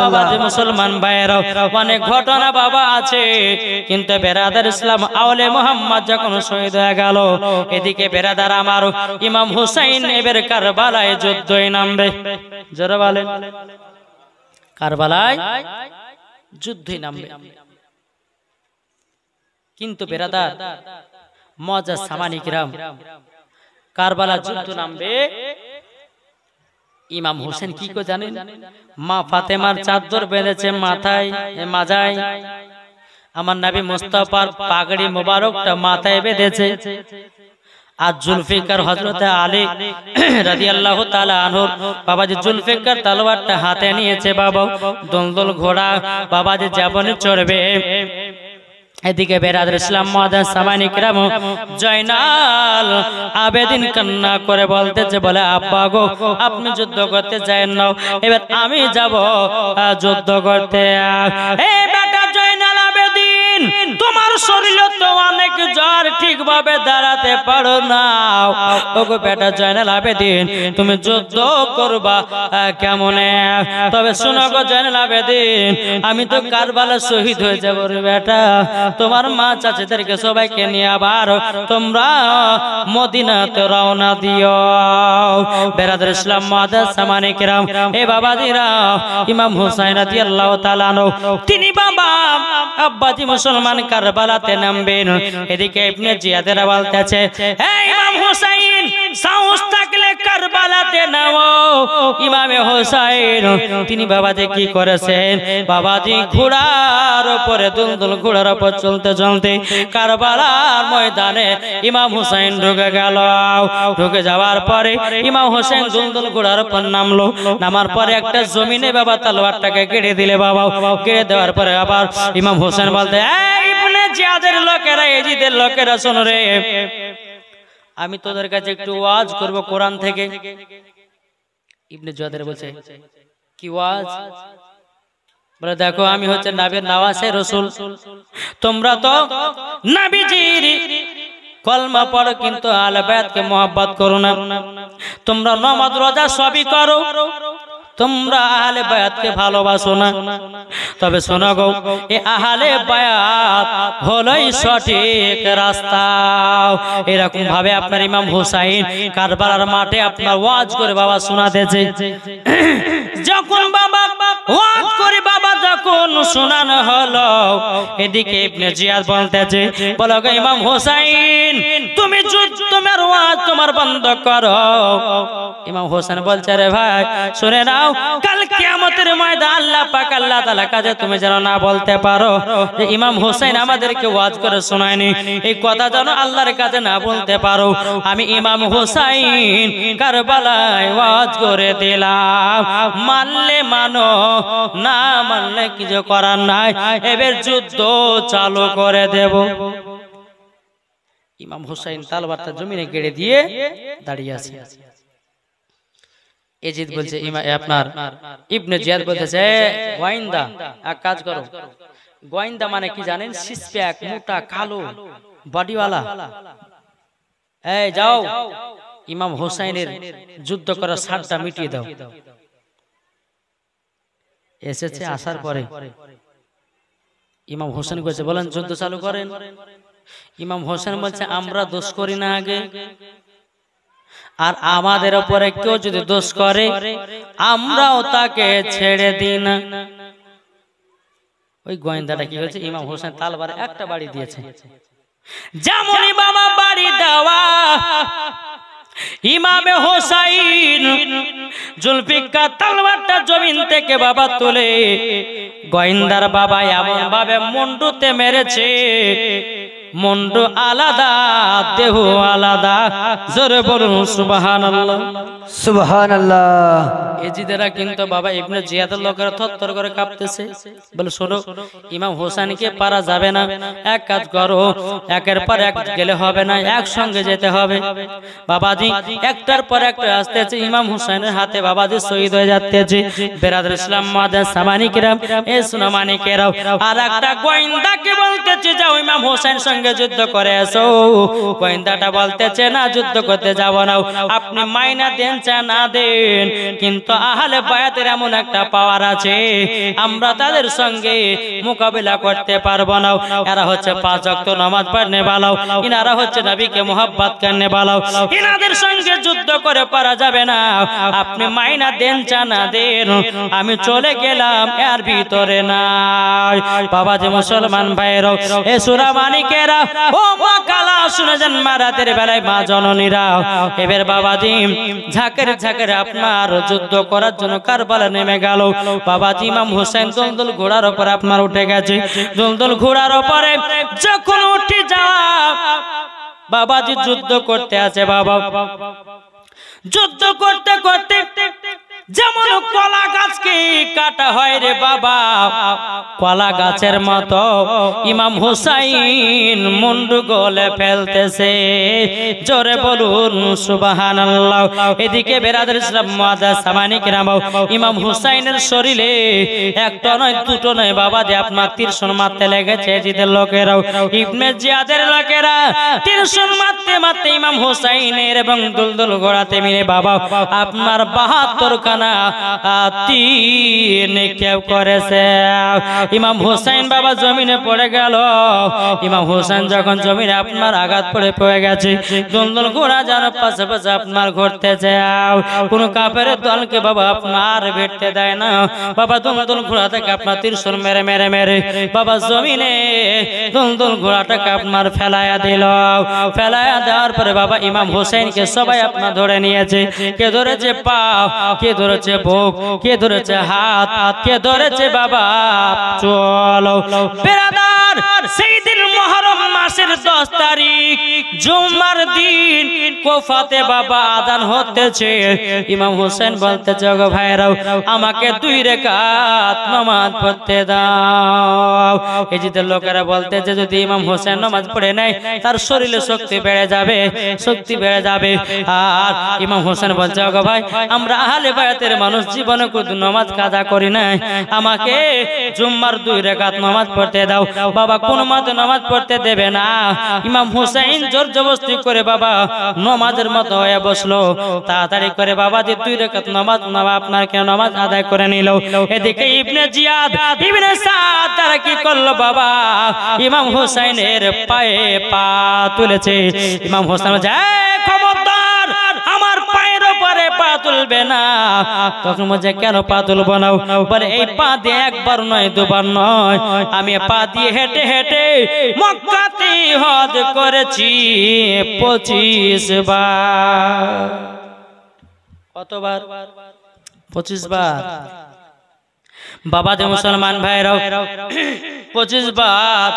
বাবা যে মুসলমান ভাইরা, অনেক ঘটনা বাবা আছে, কিন্তু বেরাদার ইসলাম আওলে মোহাম্মদ যখন শহীদ হয়ে গেল, এদিকে বেরাদার আমার ইমাম হুসাইন এবার কারবালায় যুদ্ধে নামবে। জোরে বলেন, কারবালায় যুদ্ধে নামবে। কিন্তু বেরাদার মুআজ্জাজ সামানি কিরাম, কারবালা যুদ্ধ নামবে, ইমাম হোসেন কি করে জানেন, মা ফাতেমার চাদর বেঁধেছে মাথায় মাজায়, আমার নবী মুস্তাফার পাগড়ি মোবারকটা মাথায় বেঁধেছে, আর জুলফিকার হযরতে আলী রাদিয়াল্লাহু তাআলা আনহু বাবাজি জুলফিকার তলোয়ারটা হাতে নিয়েছে বাবা, দলদল ঘোড়া বাবাজি জীবনে চড়বে। এদিকে বেরাদার ইসলাম মুআজ্জাজ সামানি কিরাম জয়নাল আবেদিন কান্না করে বলতেছে, বলে আব্বা গো আপনি যুদ্ধ করতে যায়েন না, এবার আমি যাব যুদ্ধ করতে। এই বেটা জয়নাল আবেদিন, তোমার শরীরে তো অনেক জ্বর, ঠিকভাবে দাঁড়াতে পারো না। ওগো বেটা জয়নাল আবেদিন, তুমি যুদ্ধ করবা কেমনে? তবে শোনো গো জয়নাল আবেদিন, আমি তো কারবালা শহীদ হয়ে যাব রে বেটা, তোমার মা চাচাদেরকে সবাইকে নিয়ে আবার তোমরা মদিনাতে রওনা দিও। বেরাদার ইসলাম মুআজ্জাজ সামানি কিরাম, এ বাবাজিরা, ইমাম হুসাইন রাদিয়াল্লাহু তাআলা আনহু তিনি বাবা আব্বাজি মুসলমান কারবালাতে নামবেন। এদিকে ইবনে জিয়াদেরা বলতেছে, হে ইমাম হুসাইন, সাহস থাকলে কারবালাতে নামো। ইমামে হুসাইন তিনি বাবাজি কি করেছেন, বাবাজি ঘোড়ার উপরে দুলদুল ঘোড়ার উপর চলতে চলতে কারবালার ময়দানে ইমাম হুসাইন ঢুকে গেল। ঢুকে যাওয়ার পরে ইমাম হুসাইন দুলদুল ঘোড়ার উপর নামলো, নামার পরে একটা জমিনে বাবা তলোয়ারটাকে কেড়ে দিলে বাবা, কেড়ে দেওয়ার পরে আবার ইমাম হুসাইন বলতে, এই ইবনে জিয়াদের লোকেরা, এজিদের লোকেরা, শোনো রে, আমি তোদের কাছে একটু ওয়াজ করব কোরআন থেকে। ইবনে জিয়াদের বলছে, কি ওয়াজ? বলে দেখো আমি হচ্ছে নবীর নওয়াসে রাসূল, তোমরা তো নবীজির কলমা পড়ো কিন্তু আহলে বায়াতকে মহব্বত করো না, তোমরা নামাজ রোজা সবই করো, তোমরা আহলে বায়াতকে ভালোবাসো না। তবে শোনো গো, এই আহলে বায়াত হলোই সঠিক রাস্তা। এরকম ভাবে আপনার ইমাম হুসাইন কারবালার মাঠে আপনার ওয়াজ করে বাবা শোনাতেছে। যখন যখন বাবা ওয়াজ করে বাবা যখন শোনানো হলো, এদিকে ইবনে জিয়াদ বলতেছে, বলো গো ইমাম হোসেন, তুমি তোমার ওয়াজ তোমার বন্ধ করো। ইমাম হোসেন বলছে, রে ভাই শুনে নাও, কাল কিয়ামতের ময়দানে আল্লাহ পাক আল্লাহ তাআলা কাছে তুমি যেন না বলতে পারো যে ইমাম হোসেন আমাদেরকে ওয়াজ করে শোনায়নি, এই কথা যেন আল্লাহর কাছে না বলতে পারো। আমি ইমাম হোসেন কারবালায় ওয়াজ করে দিলাম, মানলে মানো, না মানলে কিছু করার নাই, এবার যুদ্ধ চালু করে দেব। ইমাম হোসেন তলোয়ারটা জমিনে গেড়ে দিয়ে দাঁড়িয়ে আছে। এজিদ বলছে, আপনার ইবনে জিয়াদ বলতেছে, গোয়েন্দা এক কাজ করো। গোয়েন্দা মানে কি জানেন? সিসপ্যাক, মোটা, কালো, বডিওয়ালা। এই যাও ইমাম হোসেনের যুদ্ধ করার সারটা মিটিয়ে দাও। এসেছে, আসার পরে ইমাম হোসেন কইছে, বলেন যুদ্ধ চালু করেন। ইমাম হোসেন বলছে, আমরা দোষ করি না আগে, আর আমাদের উপরে কেউ যদি দোষ করে আমরাও তাকে ছেড়ে দিই না। ওই গোয়েন্দাটা কি হয়েছে, ইমাম হোসেন তালবারে একটা বাড়ি দিয়েছে। যেমনই বাবা বাড়ি দেওয়া, ইমামে হোসাইন জুলফিকার তলোয়ারটা জমিন থেকে বাবা তুলে গোয়েন্দার বাবা এমন ভাবে মুন্ডুতে মেরেছে, মুন্ডু আলাদা, দেহ আলাদা। জোরে বলুন সুবহানাল্লাহ, সুবহানাল্লাহ। এজিদেরা কিন্তু বাবা ইবনে জিয়াদের লোকেরা থরথর করে কাঁপতেছে। বলে, শোনো, ইমাম হোসেনকে পারা যাবে না, এক কাজ করো, একের পর এক গেলে হবে না, একসঙ্গে যেতে হবে। বাবাজি একটার পর একটা আসতেছে, ইমাম হোসেনের হাতে বাবাজি শহীদ হয়ে যাচ্ছে। বেরাদর ইসলাম মাদার সামানিকেরাম, এ সুনামানিকেরাও, আর একটা গোয়েন্দাকে বলতেছে, যাও ইমাম হোসেন সঙ্গে যুদ্ধ করে এসো। গোয়েন্দাটা বলতেছে, না, যুদ্ধ করতে যাব না, আপনি মাইনা দেন চা না দেন, কিন্তু আহলে বায়াতের এমন একটা পাওয়ার আছে, আমরা তাদের সঙ্গে মোকাবিলা করতে পারবো না। এরা হচ্ছে 5 ওয়াক্ত নামাজ পড়নে वाला, ইনারা হচ্ছে নবীকে মোহাব্বত করনে वाला, ইনাদের সঙ্গে যুদ্ধ করে পারা যাবে না। আপনি মাইনা দেন চা না দেন, আমি চলে গেলাম, এর ভিতরে নাই। বাবা যে মুসলমান ভাইরা, এ সূরা মানিকেরা, ও মা কালা শুনে যান, মারাতের বেলায় মা জননীরা, এবার বাবাজি ঝাঁকের ঝাঁকের আপনার যুদ্ধ করার জন্য কারবালা নেমে গেল। বাবাজি ইমাম হোসেন দুলদুল ঘোড়ার উপর আপনার উঠে গেছে। দুলদুল ঘোড়ার উপরে যখন উঠে যাও, বাবাজি যুদ্ধ করতে আছে। বাবা যুদ্ধ করতে করতে যেমন কলা গাছকে কাটা হয় রে বাবা, কলা গাছের মতো ইমাম হোসেন মুন্ডু গলে ফেলতেছে। জোরে বলুন সুবহানাল্লাহ। এদিকে বেরাদর ইসলাম মুআদ্দাস সামানিকেরাম, ইমাম হোসেনের শরীরে একটা নয় দুটো নয় বাবা যে আপনার তীরশন মারতে লেগেছে। জিদের লোকেরাও, ইবনে জিয়াদের লোকেরা তীরশন মারতে মারতে ইমাম হোসেনের এবং দুলদুল ঘোড়াতে মিলে বাবা আপনার 72 খানা তীর নিক্ষেপ করেছে। ইমাম হোসেন বাবা জমিনে পড়ে গেল। ইমাম হোসেন যখন জমিনে আপনার আঘাত পড়ে গেছে, দুলদুল ঘোড়া যেন পাশে পাশে আপনার ঘুরতে যাও, কোন কাফের দলকে বাবা আপনার ভিড়তে দেয় না। বাবা দুলদুল ঘোড়া থেকে আপনার তীরশন মেরে মেরে মেরে বাবা জমিনে দুলদুল ঘোড়াটাকে আপনার ফেলায়া দিল। ফেলায়া দেওয়ার পরে বাবা ইমাম হোসেনকে সবাই আপনার ধরে নিয়েছে। কে ধরেছে পা, কে ধরেছে বুক, কে ধরেছে হাত, কে ধরেছে বাবা চলো। বেরাদার, সেই দিন মুহররম মাসের 10 তারিখ জুমার দিন কোফাতে বাবা আযান হতেছে। ইমাম হোসেন বলতেছে, গো ভাইরাও, আমাকে 2 রাকাত নামাজ পড়তে দাও। এজিদের লোকেরা বলতেছে, যদি ইমাম হোসেন নামাজ পড়ে নেয় তার শরীরে শক্তি বেড়ে যাবে, শক্তি বেড়ে যাবে। আর ইমাম হোসেন বলছে, গো ভাই, আমরা আহলে বায়াতের মানুষ, জীবনে কোনো নামাজ কাজা করি না, আমাকে জুম্মার 2 রাকাত নামাজ পড়তে দাও। বাবা কোন মতে নামাজ পড়তে দেবে না। ইমাম হোসেন জোর জবরদস্তি করে বাবা নামাজের মতো হয়ে বসলো। তাড়াতাড়ি করে বাবা যে 2 রাকাত নামাজ আপনার কেন নামাজ আদায় করে নিল। এদিকে ইবনে জিয়াদ, ইবনে সাদ তারা কি করলো বাবা, ইমাম হোসেনের পায়ে পা তুলেছে। ইমাম হোসেন যায়, খবরদার, আমার পায়ের উপরে পা তুলবে না। তখন বলছে কেন পা তুলবো না? বলে এই পা দিয়ে একবার নয় দুবার নয়, আমি পা দিয়ে হেঁটে হেঁটে মক্কাতে হজ করেছি 25 বার। কতবার? 25 বার। বাবা যে মুসলমান ভাইরাও 25 বার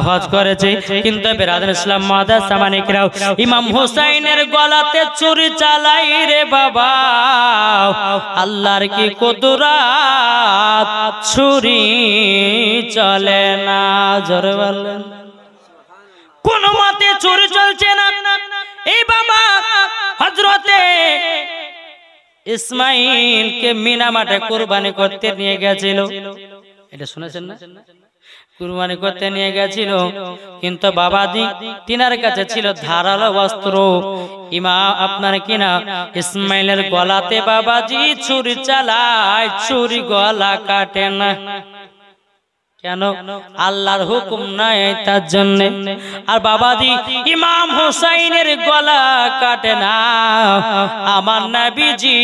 হজ করেছে। কিন্তু বিরাদর ইসলাম মাদার সামানিকরাও ইমাম হুসাইনের গলাতে ছুরি চালাই রে বাবা। আল্লাহর কি কুদরত, ছুরি চলে না। জোরে বলেন। কোন মতে ছুরি চলছে না। এই বাবা হযরতে ইসমাইলকে মিনা মাঠে কুরবানি করতে নিয়ে গেছিল। এটা শুনেছেন না? কুরবানি করতে নিয়ে গেছিল, কিন্তু বাবাজি তিনার কাছে ছিল ধারালো অস্ত্র। আপনার কিনা ইসমাইলের গলাতে বাবাজি ছুরি চালায়, ছুরি গলা কাটে না। কেন? আল্লাহর হুকুম নাই তার জন্য। আর বাবাজি ইমাম হুসাইনের গলা কাটে না, আমার নবীজি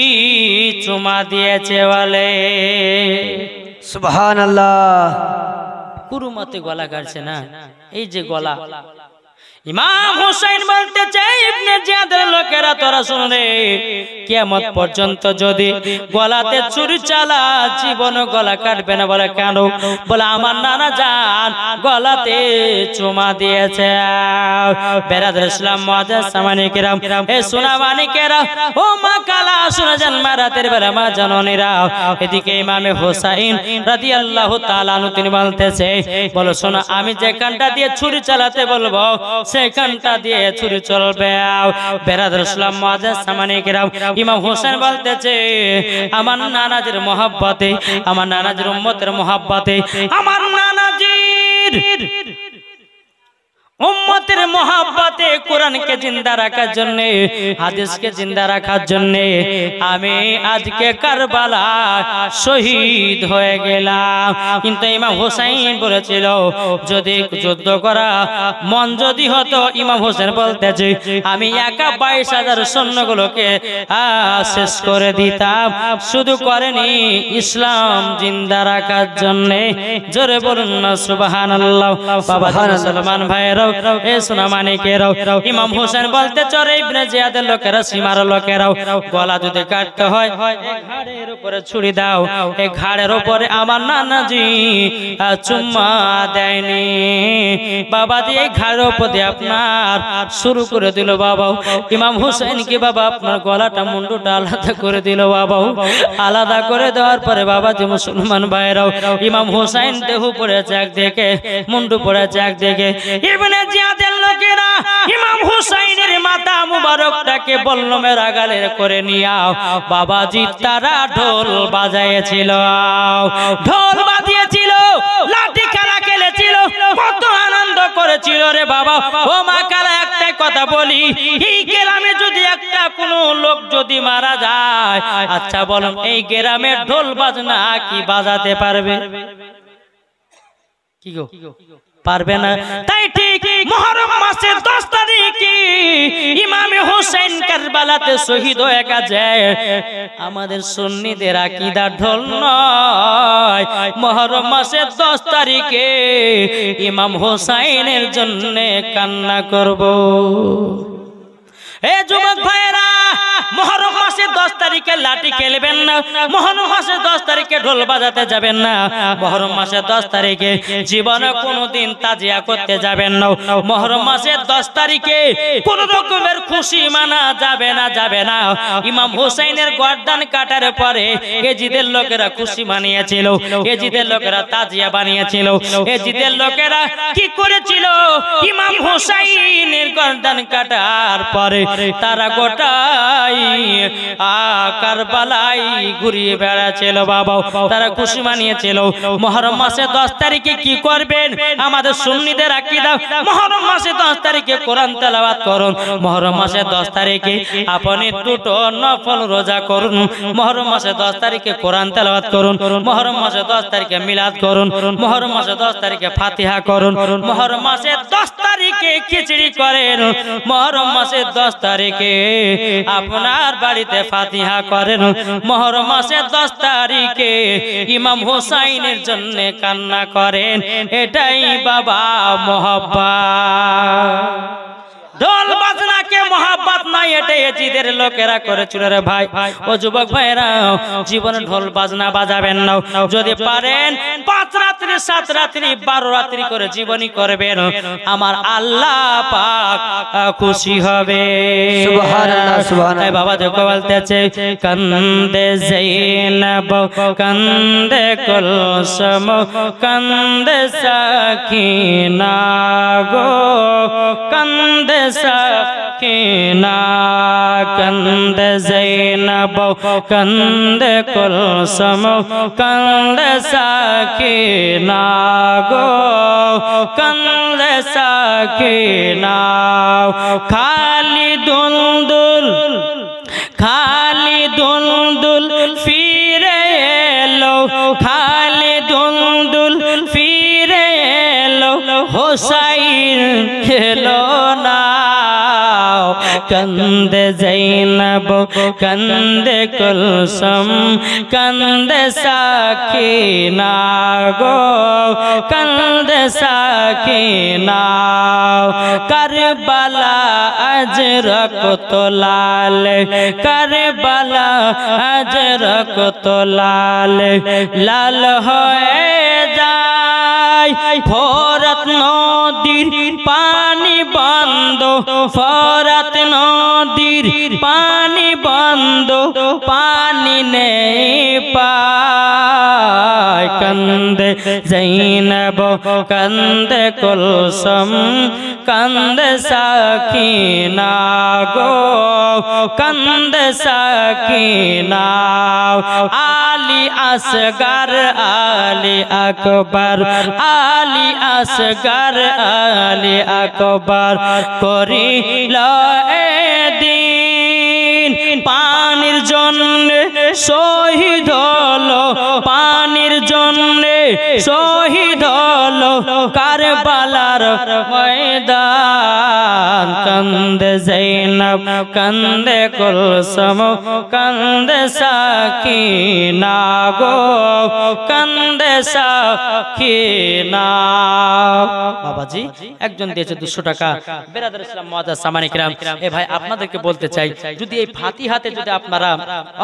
চুমা দিয়েছে বলে। সুবহানাল্লাহ। কুরুমতে গলা কাটছে না, এই যে গলা। ইমাম হুসাইন বলতে চাই ইবনে জিয়াদের লোকেরা তোরা শুন রে, কিয়ামত পর্যন্ত যদি গলাতে ছুরি চালা জীবন গলা কাটবে না। বলে কেন? বলে আমার নানা জান গলাতে চুমা দিয়েছে। বেরাদর ইসলাম মুআজ্জাজ সামানিকেরাম, এ সোনা মানিকেরা, ও মা কালা শুনে যান মা রাতের বেলা মা জননীরা। এদিকে ইমামে হুসাইন রাদিয়াল্লাহু তাআলা আনহু তিনি বলতেছে, বলো শোনা আমি যে কানটা দিয়ে ছুরি চালাতে বলবো সেখানটা দিয়ে ছুরি চলবে। বেরাদর ইসলাম মুআজ্জাজ সামানিকেরাম, ইমাম হোসেন বলতেছে আমার নানাজির মহব্বতে, আমার নানাজির উম্মতের মহব্বতে, আমার নানাজির উম্মতের মহব্বতে কোরআনকে জিন্দা রাখার জন্য, হাদিসকে জিন্দা রাখার জন্য আমি আজকে কারবালা শহীদ হয়ে গেলাম। কিন্তু ইমাম হুসাইন বলেছিল যদি যুদ্ধ করা মন যদি হতো, ইমাম হোসেন বলতেছে আমি একা 22,000 সৈন্যগুলোকে শেষ করে দিতাম। শুধু করেনি ইসলাম জিন্দা রাখার জন্য। জোরে বলুন না সুবহানাল্লাহ। বাবা মুসলমান ভাইরা, এ সোনা মানিকেরাও, ইমাম হোসেন বলতে চরে ইবনে জিয়াদের লোকেরা, সীমার লোকেরাও, গলা যদি কাটতে হয় ঘাড়ের উপরে ছুরি দাও। এই ঘাড়ের উপরে আমার নানাজি চুম্মা দেয়নি। বাবা দিয়ে ঘাড়ের উপর দিয়ে আপনার শুরু করে দিল বাবা। ইমাম হোসেন কি বাবা আপনার গলাটা মুন্ডুটা আলাদা করে দিল বাবা। আলাদা করে দেওয়ার পরে বাবা যে মুসলমান ভাইরাও, ইমাম হোসেন দেহ পড়েছে একদিকে, মুন্ডু পড়েছে একদিকে। ইবনে জিয়াদের লোকেরা ইমাম হুসাইনের মাথা মুবারকটাকে বল্লমের আগালের করে নিয়াও বাবাজি তারা ঢোল বাজাইছিল, ঢোল বাজিয়েছিল, লাঠি খেলা খেলেছিল, কত আনন্দ করেছিল রে বাবা। ও মা কালা একটাই কথা বলি, এই গ্রামে যদি একটা কোনো লোক যদি মারা যায়, আচ্ছা বলুন এই গ্রামের ঢোল বাজনা কি বাজাতে পারবে? কি গো পারবে না। তাই ঠিক মুহররম মাসের 10 তারিখে ইমামে হোসেন কারবালাতে শহীদ হয়ে গেছে। আমাদের সুন্নিদের আকীদা ঢোল নয়, মুহররম মাসের 10 তারিখে ইমাম হোসেনের জন্য কান্না করব। এ যুবক ভাইরা, মুহররম মাসের 10 তারিখে লাঠি খেলবেন না, মুহররম মাসের 10 তারিখে ঢোল বাজাতে যাবেন না, মুহররম মাসের 10 তারিখে জীবনে কোনোদিন তাজিয়া করতে যাবেন না, মুহররম মাসের 10 তারিখে কোন রকমের খুশি মানা যাবে না, যাবে না। ইমাম হুসাইনের গর্দান কাটার পরে এজিদের লোকেরা খুশি মানিয়েছিল, এজিদের লোকেরা তাজিয়া বানিয়েছিল। এজিদের লোকেরা কি করেছিল? ইমাম হুসাইনের গর্দান কাটার পরে তারা গোটাই কারবালাই ঘুরিয়ে বেড়াচ্ছিল বাবা। তারা খুশি মানিয়েছিল। মুহররম মাসে 10 তারিখে কি করবেন? আমাদের সুন্নিদের আকীদা মুহররম মাসে 10 তারিখে কোরআন তেলাওয়াত করুন, মুহররম মাসে 10 তারিখে আপনি দুটো নফল রোজা করুন, মুহররম মাসে 10 তারিখে কোরআন তেলাওয়াত করুন, মুহররম মাসে 10 তারিখে মিলাদ করুন, মুহররম মাসে 10 তারিখে ফাতিহা করুন, মুহররম মাসে 10 তারিখে খিচড়ি করেন, মুহররম মাসে 10 তারিখে আপনার বাড়িতে ফাতিহা করেন, মুহররম মাসের 10 তারিখে ইমাম হুসাইনের জন্য কান্না করেন, এটাই বাবা মহব্বত। ঢোল বাজনাকে মহব্বত নাই, এটা এজিদের লোকেরা করেছিল রে ভাই। ও যুবক ভাইরা, জীবনে ঢোল বাজনা বাজাবেন না। যদি পারেন 5 রাত্রি 7 রাত্রি 12 রাত্রি করে জীবনী করবেন, আমার আল্লাহ পাক খুশি হবে। সুবহানাল্লাহ সুবহানাল্লাহ। বাবা দেখো বলতেছে, কান্দে যায়নাব কান্দে কুলসুম কান্দে সাকিনা গো, কান্দে সাকিনা কান্দে যায়নাব কান্দে কুলসুম কান্দে সাকিনা গো, কান্দে সাকিনা। খালি দুলদুল খালি দুলদুল ফিরে এলো, খালি দুলদুল ফিরে এলো, হুসাইন এলো না। কান্দে যায়নাব কান্দে কুলসুম কান্দে সাকিনা গো, কান্দে সাকিনা। কারবালা আজ রক্ত লাল, কারবালা আজ রক্ত লাল, লাল হয়ে যায় ফোরাত নদীর পানি বন্ধ, ফোরাত নদীর পানি বন্ধ, পানি নেই পায়। কান্দে যায়নাব কান্দে কুলসুম কান্দে সাকিনা গো, কান্দে সাকিনা। আলী আসগর আলী আকবর, আলী আসগর আলী আকবর করিল এদিন, পানির জন্য শহীদ হলো, পানির জন্য শহীদ হলো কারবালার ময়দান। কান্দে যায়নাব কান্দে কুলসুম কান্দে সাকিনা গো, কান্দে সাকিনা। বাবাজি একজন দিয়েছে 200 টাকা। বেরাদার ইসলাম মুআজ্জাজ সামানী কিরাম, এ ভাই আপনাদেরকে বলতে চাই, যদি এই ফাতিহাতে যদি আপনারা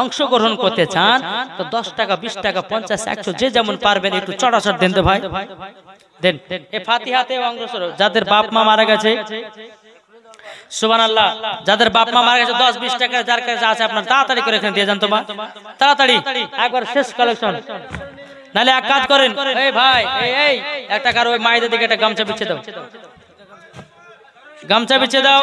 অংশগ্রহণ করতে চান তো 10 টাকা 20 টাকা 50 100 যে যেমন পারবেন একটু চড়াচড় দেন তো ভাই, দেন। এই ফাতিহাতে অংশগ্রহণ যাদের বাপ মা মারা গেছে, সুবহানাল্লাহ, যাদের বাপ মা মারা গেছে 10-20 টাকা যার কাছে আছে আপনার তাড়াতাড়ি করে এখানে দিয়ে যান তো মা, তাড়াতাড়ি একবার শেষ কালেকশন। নালে এক কাজ করেন, এই ভাই এই একটা কারো ওই মায়েদের দিকে একটা গামছা বিছিয়ে দাও, গামছা বিছিয়ে দাও।